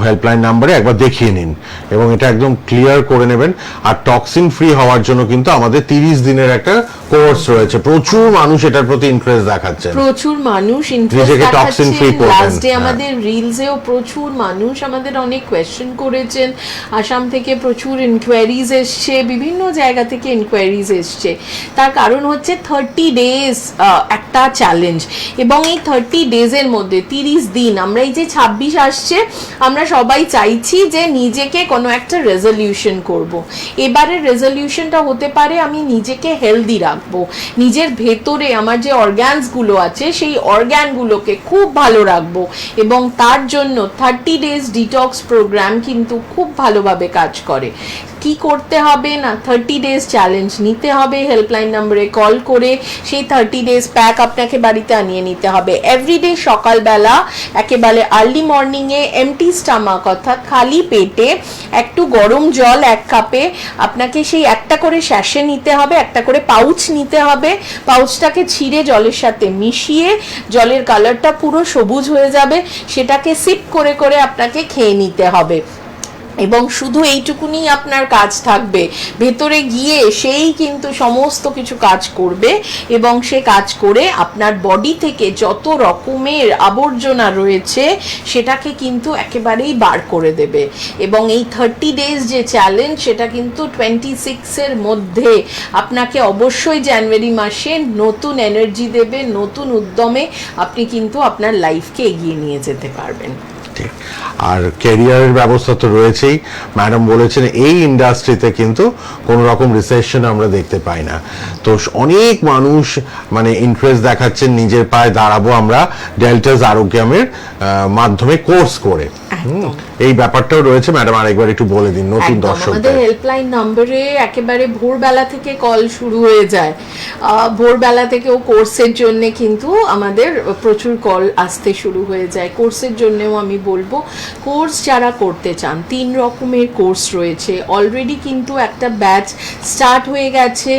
হেল্পলাইন নাম্বারে, একবার দেখিয়ে নিন এবং এটা একদম ক্লিয়ার করে নেবেন। আর টক্সিন ফ্রি হওয়ার জন্য কিন্তু আমাদের 30 দিনের একটা কোর্স রয়েছে। প্রচুর মানুষ এটার প্রতি ইন্টারেস্ট দেখাচ্ছে,
প্রচুর মানুষ ইন্টারেস্ট দেখাচ্ছে। লাস্ট ডে আমাদের রিলসেও প্রচুর মানুষ আমাদের অনেক কোয়েশ্চেন করেছেন। আসাম থেকে প্রচুর ইনকোয়ারিজ এসছে, বিভিন্ন জায়গা থেকে ইনকোয়ারিজ এসছে। তার কারণ হচ্ছে 30 ডেজ একটা চ্যালেঞ্জ, এবং এই 30 ডেজের মধ্যে 30 দিন, আমরা এই যে 26 আসছে, আমরা সবাই চাইছি যে নিজেকে কোনো একটা রেজলিউশন করব। এবারের রেজলিউশনটা হতে পারে আমি নিজেকে হেলদি রাখবো, নিজের ভেতরে আমার যে অর্গ্যানসগুলো আছে সেই অর্গ্যানগুলোকে খুব ভালো রাখবো, এবং তার জন্য 30 ডেজ ডিটক্স প্রোগ্রাম কিন্তু খুব ভালোভাবে কাজ করে। কি করতে হবে না, 30 ডেজ চ্যালেঞ্জ নিতে হবে, হেল্পলাইন নম্বরে কল করে সেই 30 ডেজ প্যাক আপনাকে বাড়িতে আনিয়ে নিতে হবে। এভরিডে সকালবেলা একেবারে আর্লি মর্নিংয়ে এমটি স্টামাক, অর্থাৎ খালি পেটে একটু গরম জল 1 কাপে আপনাকে সেই একটা করে স্যাশে নিতে হবে, একটা করে পাউচ নিতে হবে। পাউচটাকে ছিঁড়ে জলের সাথে মিশিয়ে, জলের কালারটা পুরো সবুজ হয়ে যাবে, সেটাকে সিপ করে করে আপনাকে খেয়ে নিতে হবে। এবং শুধু এইটুকুনি আপনার কাজ থাকবে, ভেতরে গিয়ে সেই কিন্তু সমস্ত কিছু কাজ করবে, এবং সে কাজ করে আপনার বডি থেকে যত রকমের আবর্জনা রয়েছে সেটাকে কিন্তু একেবারেই বার করে দেবে। এবং এই 30 ডেজ যে চ্যালেঞ্জ, সেটা কিন্তু 26-এর মধ্যে আপনাকে অবশ্যই জানুয়ারি মাসে নতুন এনার্জি দেবে, নতুন উদ্যমে আপনি কিন্তু আপনার লাইফকে এগিয়ে নিয়ে যেতে পারবেন।
আর ক্যারিয়ারের ব্যবস্থা তো রয়েছেই। ম্যাডাম বলেছেন এই ইন্ডাস্ট্রিতে কিন্তু কোনো রকম রিসেশন আমরা দেখতে পাই না। তো অনেক মানুষ মানে ইন্টারেস্ট দেখাচ্ছেন নিজের পায়ে দাঁড়াবো আমরা ডেল্টাস আরোগ্যামের মাধ্যমে কোর্স করে। এই ব্যাপারটাও রয়েছে। ম্যাডাম আরেকবার একটু বলে দিন নতুন
একদম, আমাদের
দর্শকদের।
হেল্পলাইন নম্বরে একেবারে ভোরবেলা থেকে কল শুরু হয়ে যায়। ভোরবেলা থেকেও কোর্সের জন্য কিন্তু আমাদের প্রচুর কল আসতে শুরু হয়ে যায়। কোর্সের জন্যও আমি বলবো, কোর্স যারা করতে চান, 3 রকমের কোর্স রয়েছে। অলরেডি কিন্তু একটা ব্যাচ স্টার্ট হয়ে গেছে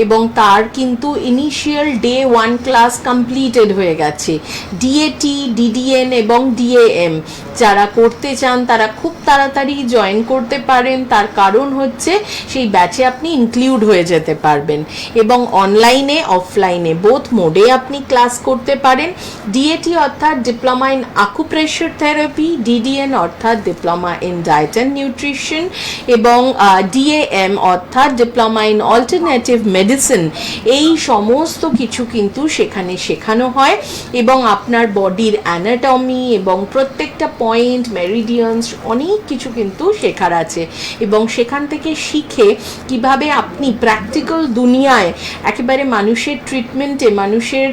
এবং তার কিন্তু ইনিশিয়াল ডে 1 ক্লাস কমপ্লিটেড হয়ে গেছে। ডিএটি, ডিডিএন এবং ডিএএম যারা করতে চান তারা খুব তাড়াতাড়ি জয়েন করতে পারেন। তার কারণ হচ্ছে সেই ব্যাচে আপনি ইনক্লুড হয়ে যেতে পারবেন এবং অনলাইনে অফলাইনে বোথ মোডে আপনি ক্লাস করতে পারেন। ডিএটি অর্থাৎ ডিপ্লোমা ইন আকুপ্রেশার থেরাপি, ডিডিএন অর্থাৎ diploma in diet and nutrition এবং ডিএএম অর্থাৎ ডিপ্লোমা ইন অল্টারনেটিভ মেডিসিন। এই সমস্ত কিছু কিন্তু সেখানে শেখানো হয় এবং আপনার বডির অ্যানাটমি এবং প্রত্যেকটা পয়েন্ট, মেরিডিয়ানস, অনেক কিছু কিন্তু শেখার আছে এবং সেখান থেকে শিখে কিভাবে আপনি প্র্যাকটিক্যাল দুনিয়ায় একেবারে মানুষের ট্রিটমেন্টে, মানুষের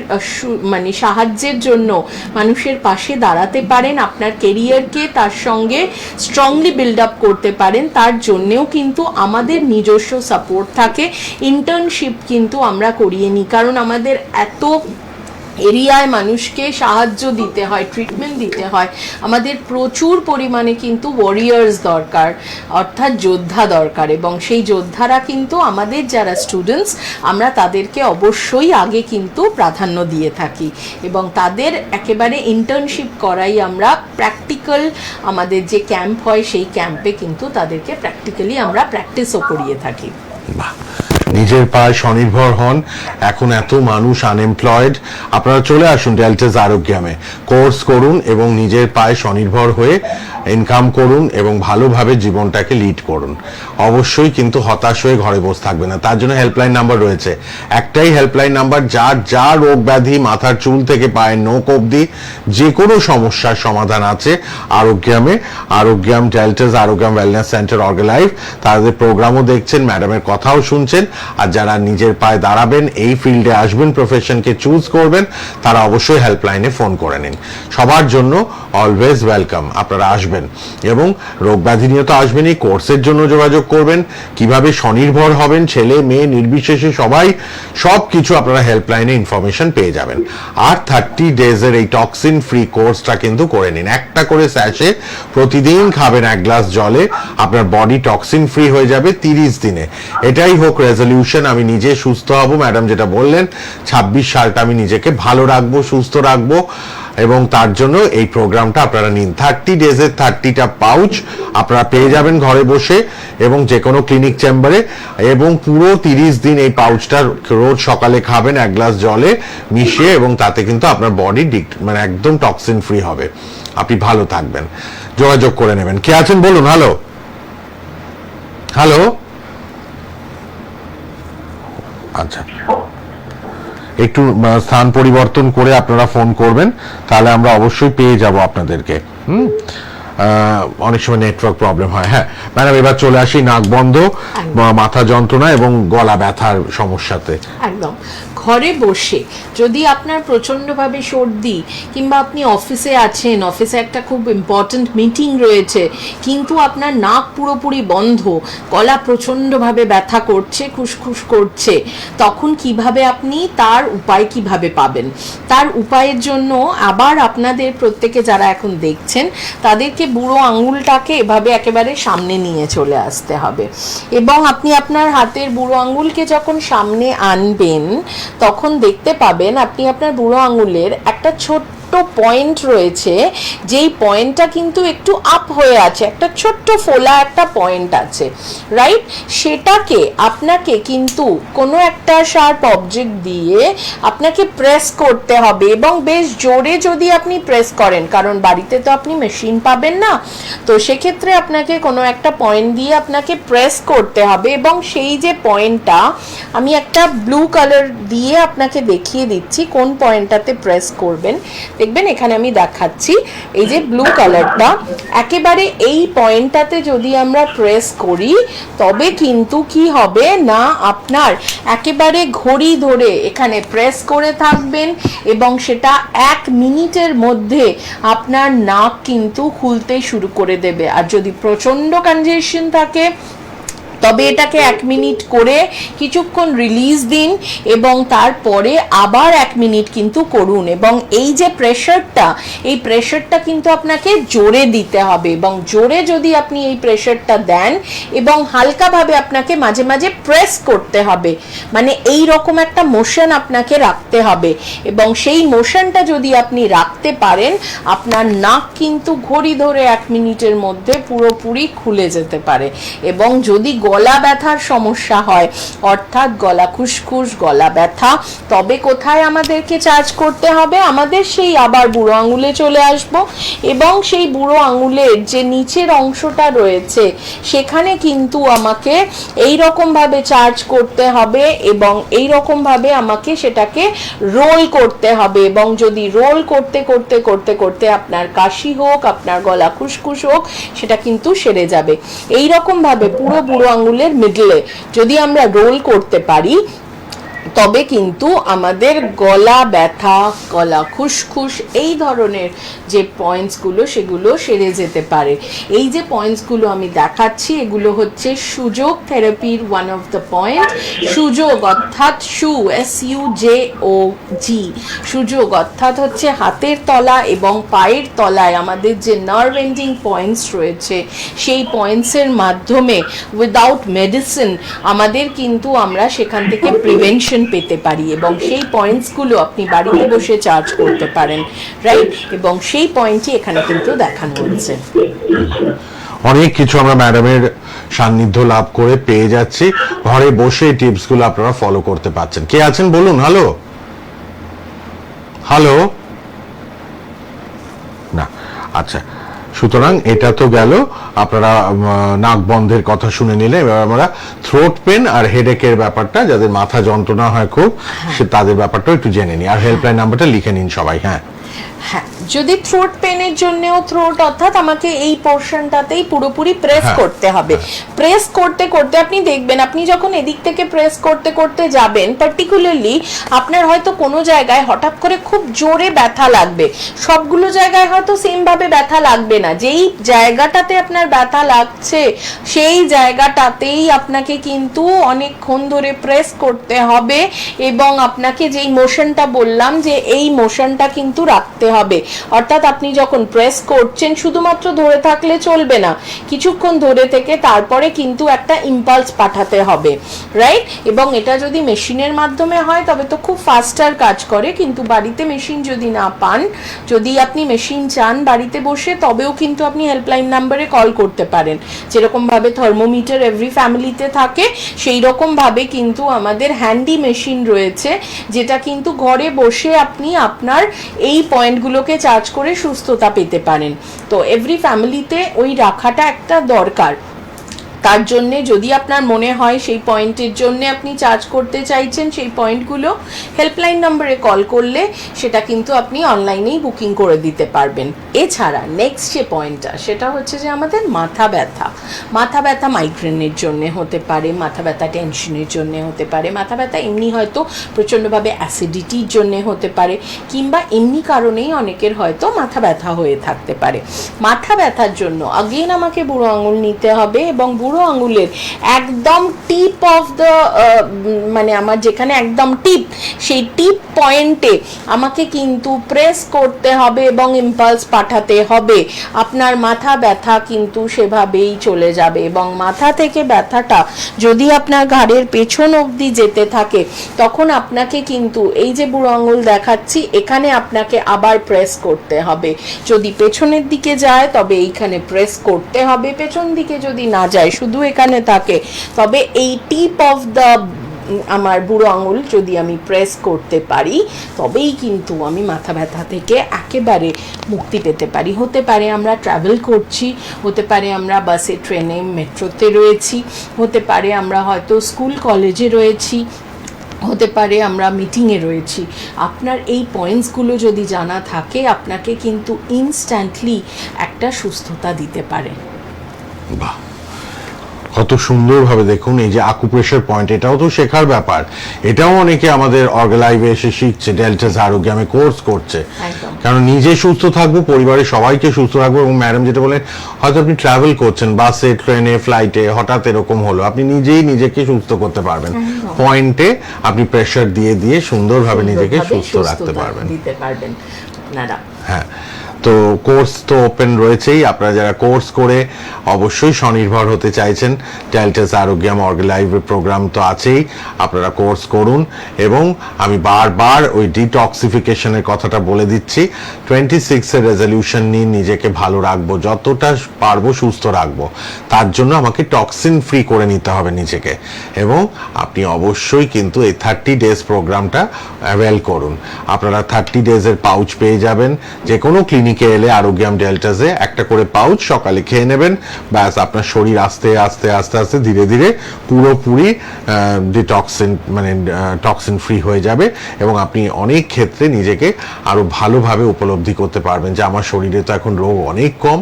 মানে সাহায্যের জন্য মানুষের পাশে দাঁড়াতে পারেন, আপনার কেরিয়ারকে তার সঙ্গে স্ট্রংলি বিল্ড আপ করতে পারেন। তার জন্যেও কিন্তু আমাদের নিজস্ব সাপোর্ট থাকে। ইন্টার্নশিপ কিন্তু আমরা করিয়ে নিই, কারণ আমাদের এত এরিয়ায় মানুষকে সাহায্য দিতে হয়, ট্রিটমেন্ট দিতে হয়। আমাদের প্রচুর পরিমাণে কিন্তু ওয়ারিয়ার্স দরকার, অর্থাৎ যোদ্ধা দরকার এবং সেই যোদ্ধারা কিন্তু আমাদের যারা স্টুডেন্টস, আমরা তাদেরকে অবশ্যই আগে কিন্তু প্রাধান্য দিয়ে থাকি এবং তাদের একেবারে ইন্টার্নশিপ করাই আমরা। প্র্যাকটিক্যাল আমাদের যে ক্যাম্প হয় সেই ক্যাম্পে কিন্তু তাদেরকে প্র্যাকটিক্যালি আমরা প্র্যাকটিসও করিয়ে থাকি।
নিজের পায়ে স্বনির্ভর হন। এখন এত মানুষ আনএমপ্লয়েড, আপনারা চলে আসুন ডেল্টাস আরোগ্যামে, কোর্স করুন এবং নিজের পায়ে স্বনির্ভর হয়ে ইনকাম করুন এবং ভালোভাবে জীবনটাকে লিড করুন। অবশ্যই কিন্তু হতাশ হয়ে ঘরে বসে থাকবে না। তার জন্য হেল্পলাইন নাম্বার রয়েছে, একটাই হেল্পলাইন নাম্বার। যার যা রোগ ব্যাধি, মাথার চুল থেকে পায়ের নখ অবধি যে কোনো সমস্যার সমাধান আছে আরোগ্যামে। আরোগ্যাম ডেল্টাস আরোগ্যাম ওয়েলনেস সেন্টার অর্গালাইভ, তাদের প্রোগ্রামও দেখছেন, ম্যাডামের কথাও শুনছেন। আর যারা নিজের পায়ে দাঁড়াবেন, এই ফিল্ডে আসবেন, প্রফেশনকে চুজ করবেন, তারা অবশ্যই হেল্পলাইনে ফোন করে নিন। সবার জন্য অলওয়েজ ওয়েলকাম, আপনারা আসবেন এবং রোগ ব্যাধি নিয়ে তো আসবেনই, কোর্সের জন্য যোগাযোগ করবেন, কিভাবে স্বনির্ভর হবেন, ছেলে মেয়ে নির্বিশেষে সবাই, সব কিছু আপনারা হেল্পলাইনে ইনফরমেশন পেয়ে যাবেন। আর 30 ডেজের এই টক্সিন ফ্রি কোর্সটা কিন্তু করে নিন। একটা করে স্যাশে প্রতিদিন খাবেন 1 গ্লাস জলে, আপনার বডি টক্সিন ফ্রি হয়ে যাবে 30 দিনে। এটাই হোক রেজলিউশন, আমি নিজে সুস্থ হব। ম্যাডাম যেটা বললেন, 26 সালটা আমি নিজেকে ভালো রাখবো, সুস্থ রাখবো এবং তার জন্য এই প্রোগ্রামটা আপনারা নিন। 30 ডেজের 30টা পাউচ আপনারা পেয়ে যাবেন ঘরে বসে এবং যে কোনো ক্লিনিক চেম্বারে, এবং পুরো 30 দিন এই পাউচটা রোজ সকালে খাবেন 1 গ্লাস জলে মিশিয়ে এবং তাতে কিন্তু আপনার বডি মানে একদম টক্সিন ফ্রি হবে, আপনি ভালো থাকবেন। যোগাযোগ করে নেবেন। কে আছেন বলুন? হ্যালো হ্যালো, আচ্ছা একটু স্থান পরিবর্তন করে আপনারা ফোন করবেন, তাহলে আমরা অবশ্যই পেয়ে যাব আপনাদেরকে। অনেক সময় নেটওয়ার্ক প্রবলেম হয়। হ্যাঁ ম্যাডাম, এবার চলে আসি নাক বন্ধ, মাথা যন্ত্রণা এবং গলা ব্যথার সমস্যাতে।
একদম ঘরে বসে যদি আপনার প্রচণ্ডভাবে সর্দি, কিংবা আপনি অফিসে আছেন, অফিসে একটা খুব ইম্পর্ট্যান্ট মিটিং রয়েছে, কিন্তু আপনার নাক পুরোপুরি বন্ধ, গলা প্রচণ্ডভাবে ব্যথা করছে, খুসখুস করছে, তখন কিভাবে আপনি তার উপায় কিভাবে পাবেন? তার উপায়ের জন্য আবার আপনাদের প্রত্যেকে যারা এখন দেখছেন, তাদেরকে বুড়ো আঙুলটাকে এভাবে একেবারে সামনে নিয়ে চলে আসতে হবে এবং আপনি আপনার হাতের বুড়ো আঙুলকে যখন সামনে আনবেন, তখন দেখতে পাবেন আপনি আপনার বুড়ো আঙুলের একটা ছোট্ট পয়েন্ট রয়েছে, যেই পয়েন্টটা কিন্তু একটু আপ হয়ে আছে, একটা ছোট্ট ফোলা একটা পয়েন্ট আছে, রাইট? সেটাকে আপনাকে কিন্তু কোনো একটা শার্প অবজেক্ট দিয়ে আপনাকে প্রেস করতে হবে এবং বেশ জোরে যদি আপনি প্রেস করেন, কারণ বাড়িতে তো আপনি মেশিন পাবেন না, তো সেক্ষেত্রে আপনাকে কোনো একটা পয়েন্ট দিয়ে আপনাকে প্রেস করতে হবে এবং সেই যে পয়েন্টটা আমি একটা ব্লু কালার দিয়ে আপনাকে দেখিয়ে দিচ্ছি কোন পয়েন্টটাতে প্রেস করবেন। দেখবেন এখানে আমি দেখাচ্ছি এই যে ব্লু কালারটা, একেবারে এই পয়েন্টটাতে যদি আমরা প্রেস করি তবে কিন্তু কি হবে না, আপনার একেবারে ঘড়ি ধরে এখানে প্রেস করে থাকবেন এবং সেটা 1 মিনিটের মধ্যে আপনার নাক কিন্তু খুলতে শুরু করে দেবে। আর যদি প্রচন্ড কনজেশন থাকে তবে এটাকে 1 মিনিট করে কিছুক্ষণ রিলিজ দিন এবং তারপরে আবার 1 মিনিট কিন্তু করুন। এবং এই যে প্রেশারটা, এই প্রেশারটা কিন্তু আপনাকে জোরে দিতে হবে এবং জোরে যদি আপনি এই প্রেশারটা দেন এবং হালকাভাবে আপনাকে মাঝে মাঝে প্রেস করতে হবে, মানে এই রকম একটা মোশন আপনাকে রাখতে হবে এবং সেই মোশনটা যদি আপনি রাখতে পারেন আপনার নাক কিন্তু ঘড়ি ধরে 1 মিনিটের মধ্যে পুরোপুরি খুলে যেতে পারে। এবং যদি গলা ব্যথার সমস্যা হয়, অর্থাৎ গলা খুসখুস, গলা ব্যথা, তবে কোথায় আমাদেরকে চার্জ করতে হবে, আমাদের সেই আবার বুড়ো আঙুলে চলে আসব এবং সেই বুড়ো আঙুলের যে নিচের অংশটা রয়েছে সেখানে কিন্তু আমাকে এই রকম ভাবে চার্জ করতে হবে এবং এই রকম ভাবে আমাকে সেটাকে রোল করতে হবে। এবং যদি রোল করতে করতে করতে করতে আপনার কাশি হোক, আপনার গলা খুসখুস হোক, সেটা কিন্তু সেরে যাবে। এই রকম ভাবে পুরো বুড়ো আঙুলের মিডলে যদি আমরা রোল করতে পারি তবে কিন্তু আমাদের গলা ব্যথা, গলা খুসখুস এই ধরনের যে পয়েন্টসগুলো সেগুলো সেরে যেতে পারে। এই যে পয়েন্টসগুলো আমি দেখাচ্ছি এগুলো হচ্ছে সুযোগ থেরাপির ওয়ান অফ দ্য পয়েন্ট। সুযোগ অর্থাৎ SUJOG, সুযোগ অর্থাৎ হচ্ছে হাতের তলা এবং পায়ের তলায় আমাদের যে নার্ভ এন্ডিং পয়েন্টস রয়েছে সেই পয়েন্টসের মাধ্যমে উইদাউট মেডিসিন আমাদের কিন্তু আমরা সেখান থেকে প্রিভেনশন পেতে পারি এবং সেই পয়েন্টসগুলো আপনি বাড়িতে বসে চার্জ করতে পারেন, রাইট? এবং সেই পয়েন্টই এখানে কিন্তু দেখানো হচ্ছে।
অনেক কিছু আমরা ম্যাডামের সান্নিধ্য লাভ করে পেয়ে যাচ্ছি, ঘরে বসে টিপস গুলো আপনারা ফলো করতে পারছেন। কে আছেন বলুন? হ্যালো হ্যালো, না, আচ্ছা, সুতরাং এটা তো গেল আপনারা নাক বন্ধের কথা শুনে নিলে। এবার আমরা থ্রোট পেন আর হেডেকের ব্যাপারটা, যাদের মাথা যন্ত্রণা হয় খুব, সে তাদের ব্যাপারটাও একটু জেনে নিই। আর হেল্পলাইন নাম্বারটা লিখে নিন সবাই। হ্যাঁ,
যদি থ্রোট পেনের জন্যও, থ্রোট অর্থাৎ আমাকে এই পোর্শনটাতেই পুরোপুরি প্রেস করতে হবে। প্রেস করতে করতে আপনি দেখবেন আপনি যখন এদিক থেকে প্রেস করতে করতে যাবেন, পার্টিকুলারলি আপনার হয়তো কোনো জায়গায় হঠাৎ করে খুব জোরে ব্যথা লাগবে, সবগুলো জায়গায় হয়তো সেম ভাবে ব্যথা লাগবে না। যেই জায়গাটাতে আপনার ব্যথা লাগছে সেই জায়গাটাতেই আপনাকে কিন্তু অনেকক্ষণ ধরে প্রেস করতে হবে এবং আপনাকে যেই মোশনটা বললাম যে এই মোশনটা কিন্তু রাখতে হবে। অর্থাৎ আপনি যখন প্রেস করছেন শুধুমাত্র ধরে থাকলে চলবে না, কিছুক্ষণ ধরে থেকে তারপরে কিন্তু একটা ইম্পালস পাঠাতে হবে, রাইট? এবং এটা যদি মেশিনের মাধ্যমে হয় তবে তো খুব ফাস্টার কাজ করে, কিন্তু বাড়িতে মেশিন যদি না পান, যদি আপনি মেশিন চান বাড়িতে বসে, তবেও কিন্তু আপনি হেল্পলাইন নাম্বারে কল করতে পারেন। যেরকম ভাবে থার্মোমিটার এভরি ফ্যামিলিতে থাকে সেই রকম ভাবে কিন্তু আমাদের হ্যান্ডি মেশিন রয়েছে, যেটা কিন্তু ঘরে বসে আপনি আপনার এই পয়েন্টগুলোকে চার্জ করে সুস্থতা পেতে পারেন। তো এভরি ফ্যামিলিতে ওই রাখাটা একটা দরকার। তার জন্যে যদি আপনার মনে হয় সেই পয়েন্টের জন্য আপনি চার্জ করতে চাইছেন, সেই পয়েন্টগুলো হেল্পলাইন নম্বরে কল করলে সেটা কিন্তু আপনি অনলাইনেই বুকিং করে দিতে পারবেন। এছাড়া নেক্সট যে পয়েন্টটা সেটা হচ্ছে যে আমাদের মাথা ব্যথা। মাথা ব্যথা মাইগ্রেনের জন্য হতে পারে, মাথা ব্যথা টেনশনের জন্য হতে পারে, মাথা ব্যথা এমনি হয়তো প্রচণ্ডভাবে অ্যাসিডিটির জন্য হতে পারে, কিংবা এমনি কারণেই অনেকের হয়তো মাথা ব্যথা হয়ে থাকতে পারে। মাথা ব্যথার জন্য আগেন আমাকে বুড়ো আঙুল নিতে হবে এবং বুড়ো আঙুলের একদম টিপ অফ দ্য মানে আমার যেখানে একদম টিপ, সেই টিপ পয়েন্টে আমাকে কিন্তু প্রেস করতে হবে এবং ইম্পালস পাঠাতে হবে। আপনার মাথা ব্যথা কিন্তু সেভাবেই চলে যাবে এবং মাথা থেকে ব্যথাটা যদি আপনার ঘাড়ের পেছন অবধি যেতে থাকে তখন আপনাকে কিন্তু এই যে বুড়ো আঙুল দেখাচ্ছি এখানে আপনাকে আবার প্রেস করতে হবে। যদি পেছনের দিকে যায় তবে এইখানে প্রেস করতে হবে, পেছন দিকে যদি না যায় শুধু এখানে থাকে তবে এই টিপ অফ দ্য আমার বুড়ো আঙুল যদি আমি প্রেস করতে পারি তবেই কিন্তু আমি মাথা ব্যথা থেকে একেবারে মুক্তি পেতে পারি। হতে পারে আমরা ট্রাভেল করছি, হতে পারে আমরা বাসে, ট্রেনে, মেট্রোতে রয়েছি, হতে পারে আমরা হয়তো স্কুল কলেজে রয়েছি, হতে পারে আমরা মিটিংয়ে রয়েছি, আপনার এই পয়েন্টসগুলো যদি জানা থাকে আপনাকে কিন্তু ইনস্ট্যান্টলি একটা সুস্থতা দিতে পারে।
বাহ, কত সুন্দরভাবে দেখুন এই যে আকুপ্রেশার পয়েন্ট, এটাও তো শেখার ব্যাপার, এটাও অনেকে আমাদের অর্গালাইভে এসে শিখছে, ডেল্টাস আরোগ্যামে কোর্স করছে।
একদম।
কারণ নিজে সুস্থ থাকবো, পরিবারের সবাইকে সুস্থ রাখবো। এবং ম্যাডাম যেটা বলেন, হয়তো আপনি ট্রাভেল করছেন বাসে, ট্রেনে, ফ্লাইটে, হঠাৎ এরকম হলো, আপনি নিজেই নিজেকে সুস্থ করতে পারবেন। পয়েন্টে আপনি প্রেশার দিয়ে দিয়ে সুন্দরভাবে নিজেকে সুস্থ রাখতে পারবেন,
দিতে পারবেন আপনারা।
হ্যাঁ। তো কোর্স তো ওপেন রয়েছেই, আপনারা যারা কোর্স করে অবশ্যই স্বনির্ভর হতে চাইছেন, ডেল্টাস আরোগ্যাম অর্গালাইভের প্রোগ্রাম তো আছেই, আপনারা কোর্স করুন। এবং আমি বারবার ওই ডিটক্সিফিকেশনের কথাটা বলে দিচ্ছি, 26-এর রেজলিউশন নিয়ে নিজেকে ভালো রাখবো, যতটা পারবো সুস্থ রাখবো, তার জন্য আমাকে টক্সিন ফ্রি করে নিতে হবে নিজেকে। এবং আপনি অবশ্যই কিন্তু এই 30 ডেজ প্রোগ্রামটা অ্যাভেল করুন। আপনারা 30 ডেজের পাউচ পেয়ে যাবেন যে কোনো ক্লিনিকে এলে, আরোগ্যাম ডেল্টাসে একটা করে পাউচ সকালে খেয়ে নেবেন, ব্যাস আপনার শরীর আস্তে আস্তে আস্তে আস্তে ধীরে ধীরে পুরোপুরি ডিটক্সিন মানে টক্সিন ফ্রি হয়ে যাবে। এবং আপনি অনেক ক্ষেত্রে নিজেকে আরো ভালোভাবে উপলব্ধি করতে পারবেন যে আমার শরীরে তো এখন রোগ অনেক কম,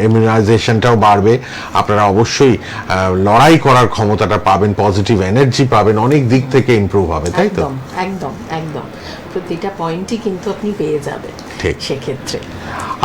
ইমিউনাইজেশনটাও বাড়বে, আপনারা অবশ্যই লড়াই করার ক্ষমতাটা পাবেন, পজিটিভ এনার্জি পাবেন, অনেক দিক থেকে ইমপ্রুভ হবে, তাই তো?
একদম একদম একদম, প্রতিটা পয়েন্টই কিন্তু আপনি পেয়ে যাবেন
ঠিক
সেক্ষেত্রে।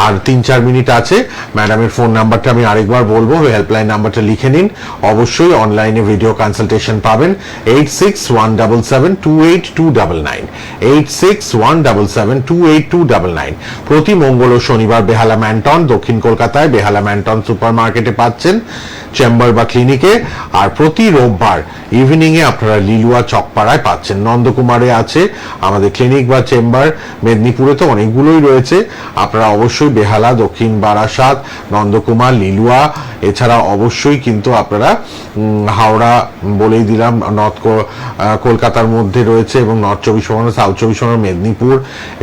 আর 3-4 মিনিট আছে, ম্যাডামের ফোন নাম্বারটা আমি আরেকবার বলবো, হেল্পলাইন নাম্বারটা লিখে নিন। অবশ্যই অনলাইনে ভিডিও কনসালটেশন পাবেন 8617728299, 8617728299। প্রতি মঙ্গল ও শনিবার বেহালা ম্যানটন, দক্ষিণ কলকাতায় বেহালা ম্যানটন সুপার মার্কেটে পাচ্ছেন, চেম্বার বা ক্লিনিকে। আর প্রতি রোববার ইভিনিং এ আপনারা লিলুয়া চকপাড়ায় পাচ্ছেন। নন্দকুমারে আছে আমাদের ক্লিনিক বা চেম্বার, মেদিনীপুরে তো অনেকগুলোই রয়েছে। আপনারা অবশ্যই বেহালা, দক্ষিণ বারাসাত, নন্দকুমার, লিলুয়া, এছাড়া অবশ্যই কিন্তু আপনারা হাওড়া বলেই দিলাম, নর্থ কলকাতার মধ্যে রয়েছে, এবং নর্থ 24 পরগনা, সাউথ 24 পরগনা, মেদিনীপুর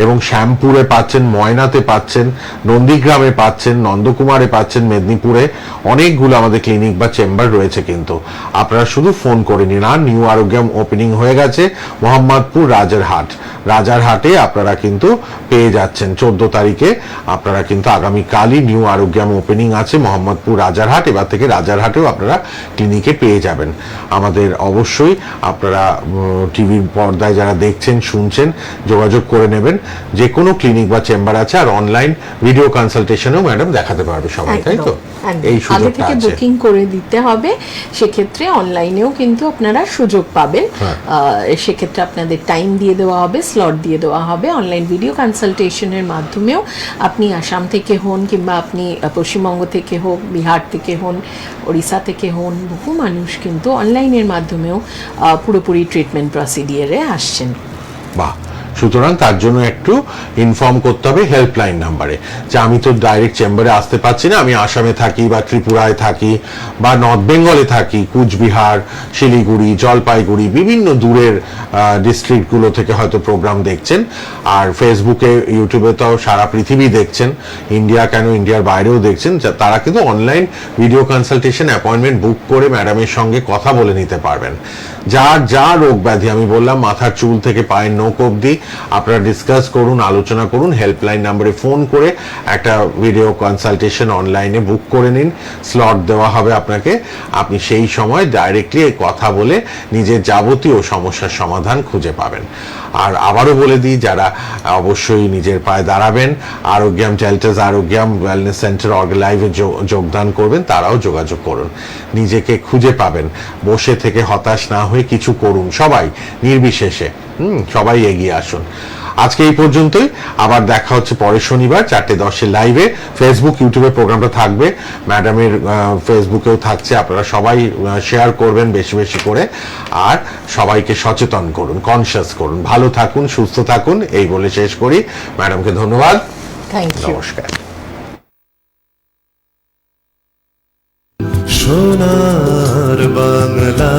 এবং শ্যামপুরে পাচ্ছেন, ময়নাতে পাচ্ছেন, নন্দীগ্রামে পাচ্ছেন, নন্দকুমারে পাচ্ছেন, মেদিনীপুরে অনেকগুলো আমাদের ক্লিনিক বা চেম্বার রয়েছে। কিন্তু আপনারা শুধু ফোন করে নিন। আর নিউ আরোগ্যাম ওপেনিং হয়ে গেছে মোহাম্মদপুর রাজারহাটে আপনারা কিন্তু পেয়ে যাচ্ছেন 14 তারিখে। আপনারা কিন্তু আগামীকালই নিউ আরোগ্যাম ওপেনিং আছে মোহাম্মদপুর রাজারহাট, এবার থেকে রাজারহাটেও আপনারা ক্লিনিকে পেয়ে যাবেন আমাদের। অবশ্যই আপনারা টিভির পর্দায় যারা দেখছেন শুনছেন যোগাযোগ করে নেবেন, যে কোনো ক্লিনিক বা চেম্বার আছে। আর অনলাইন ভিডিও কনসালটেশনেও ম্যাডাম দেখাতে পারবে সবাই, তাই তো? এই
আগে
সুযোগটা
থেকে
আছে।
বুকিং করে দিতে হবে, সেক্ষেত্রে অনলাইনেও কিন্তু আপনারা সুযোগ পাবেন। সেক্ষেত্রে আপনাদের টাইম দিয়ে দেওয়া হবে, স্লট দিয়ে দেওয়া হবে। অনলাইন ভিডিও কনসালটেশনের মাধ্যমেও আপনি আসাম থেকে হন, কিংবা আপনি পশ্চিমবঙ্গ থেকে হোক, বিহার থেকে হন, ওড়িশা থেকে হন, বহু মানুষ কিন্তু অনলাইনের মাধ্যমেও পুরোপুরি ট্রিটমেন্ট প্রসিডিয়ারে আসছেন।
বাহ, সুতরাং তার জন্য একটু ইনফর্ম করতে হবে হেল্পলাইন নাম্বারে, যে আমি তো ডাইরেক্ট চেম্বারে আসতে পারছি না, আমি আসামে থাকি বা ত্রিপুরায় থাকি বা নর্থ বেঙ্গলে থাকি, কুচবিহার, শিলিগুড়ি, জলপাইগুড়ি, বিভিন্ন দূরের ডিস্ট্রিক্টগুলো থেকে হয়তো প্রোগ্রাম দেখছেন। আর ফেসবুকে, ইউটিউবে তো সারা পৃথিবী দেখছেন, ইন্ডিয়া কেন, ইন্ডিয়ার বাইরেও দেখছেন, তারা কিন্তু অনলাইন ভিডিও কনসালটেশন অ্যাপয়েন্টমেন্ট বুক করে ম্যাডামের সঙ্গে কথা বলে নিতে পারবেন। যার যা রোগ ব্যাধি, আমি বললাম মাথার চুল থেকে পায়ের নখ অবধি, আপনারা ডিসকাস করুন, আলোচনা করুন, হেল্পলাইন নাম্বারে ফোন করে একটা ভিডিও কনসালটেশন অনলাইনে বুক করে নিন, স্লট দেওয়া হবে আপনাকে। আপনি সেই সময় ডাইরেক্টলি কথা বলে নিজের যাবতীয় সমস্যার সমাধান খুঁজে পাবেন। আর আবারও বলে দিই, যারা অবশ্যই নিজের পায়ে দাঁড়াবেন, আরোগ্যাম ডেল্টাস আরোগ্যাম ওয়েলনেস সেন্টার অর্গালাইভে যোগদান করবেন, তারাও যোগাযোগ করুন, নিজেকে খুঁজে পাবেন। বসে থেকে হতাশ না হয়ে কিছু করুন, সবাই নির্বিশেষে, সবাই এগিয়ে আসুন। আজকে এই পর্যন্তই, আবার দেখা হচ্ছে পরের শনিবার 4:10 লাইভে। ফেসবুক, ইউটিউবে প্রোগ্রামটা থাকবে, ম্যাডামের ফেসবুকেও থাকছে, আপনারা সবাই শেয়ার করবেন বেশি বেশি করে, আর সবাইকে সচেতন করুন, কনসিয়াস করুন। ভালো থাকুন, সুস্থ থাকুন, এই বলে শেষ করি। ম্যাডামকে ধন্যবাদ,
থ্যাংক ইউ।
নমস্কার।
সোনার বাংলা।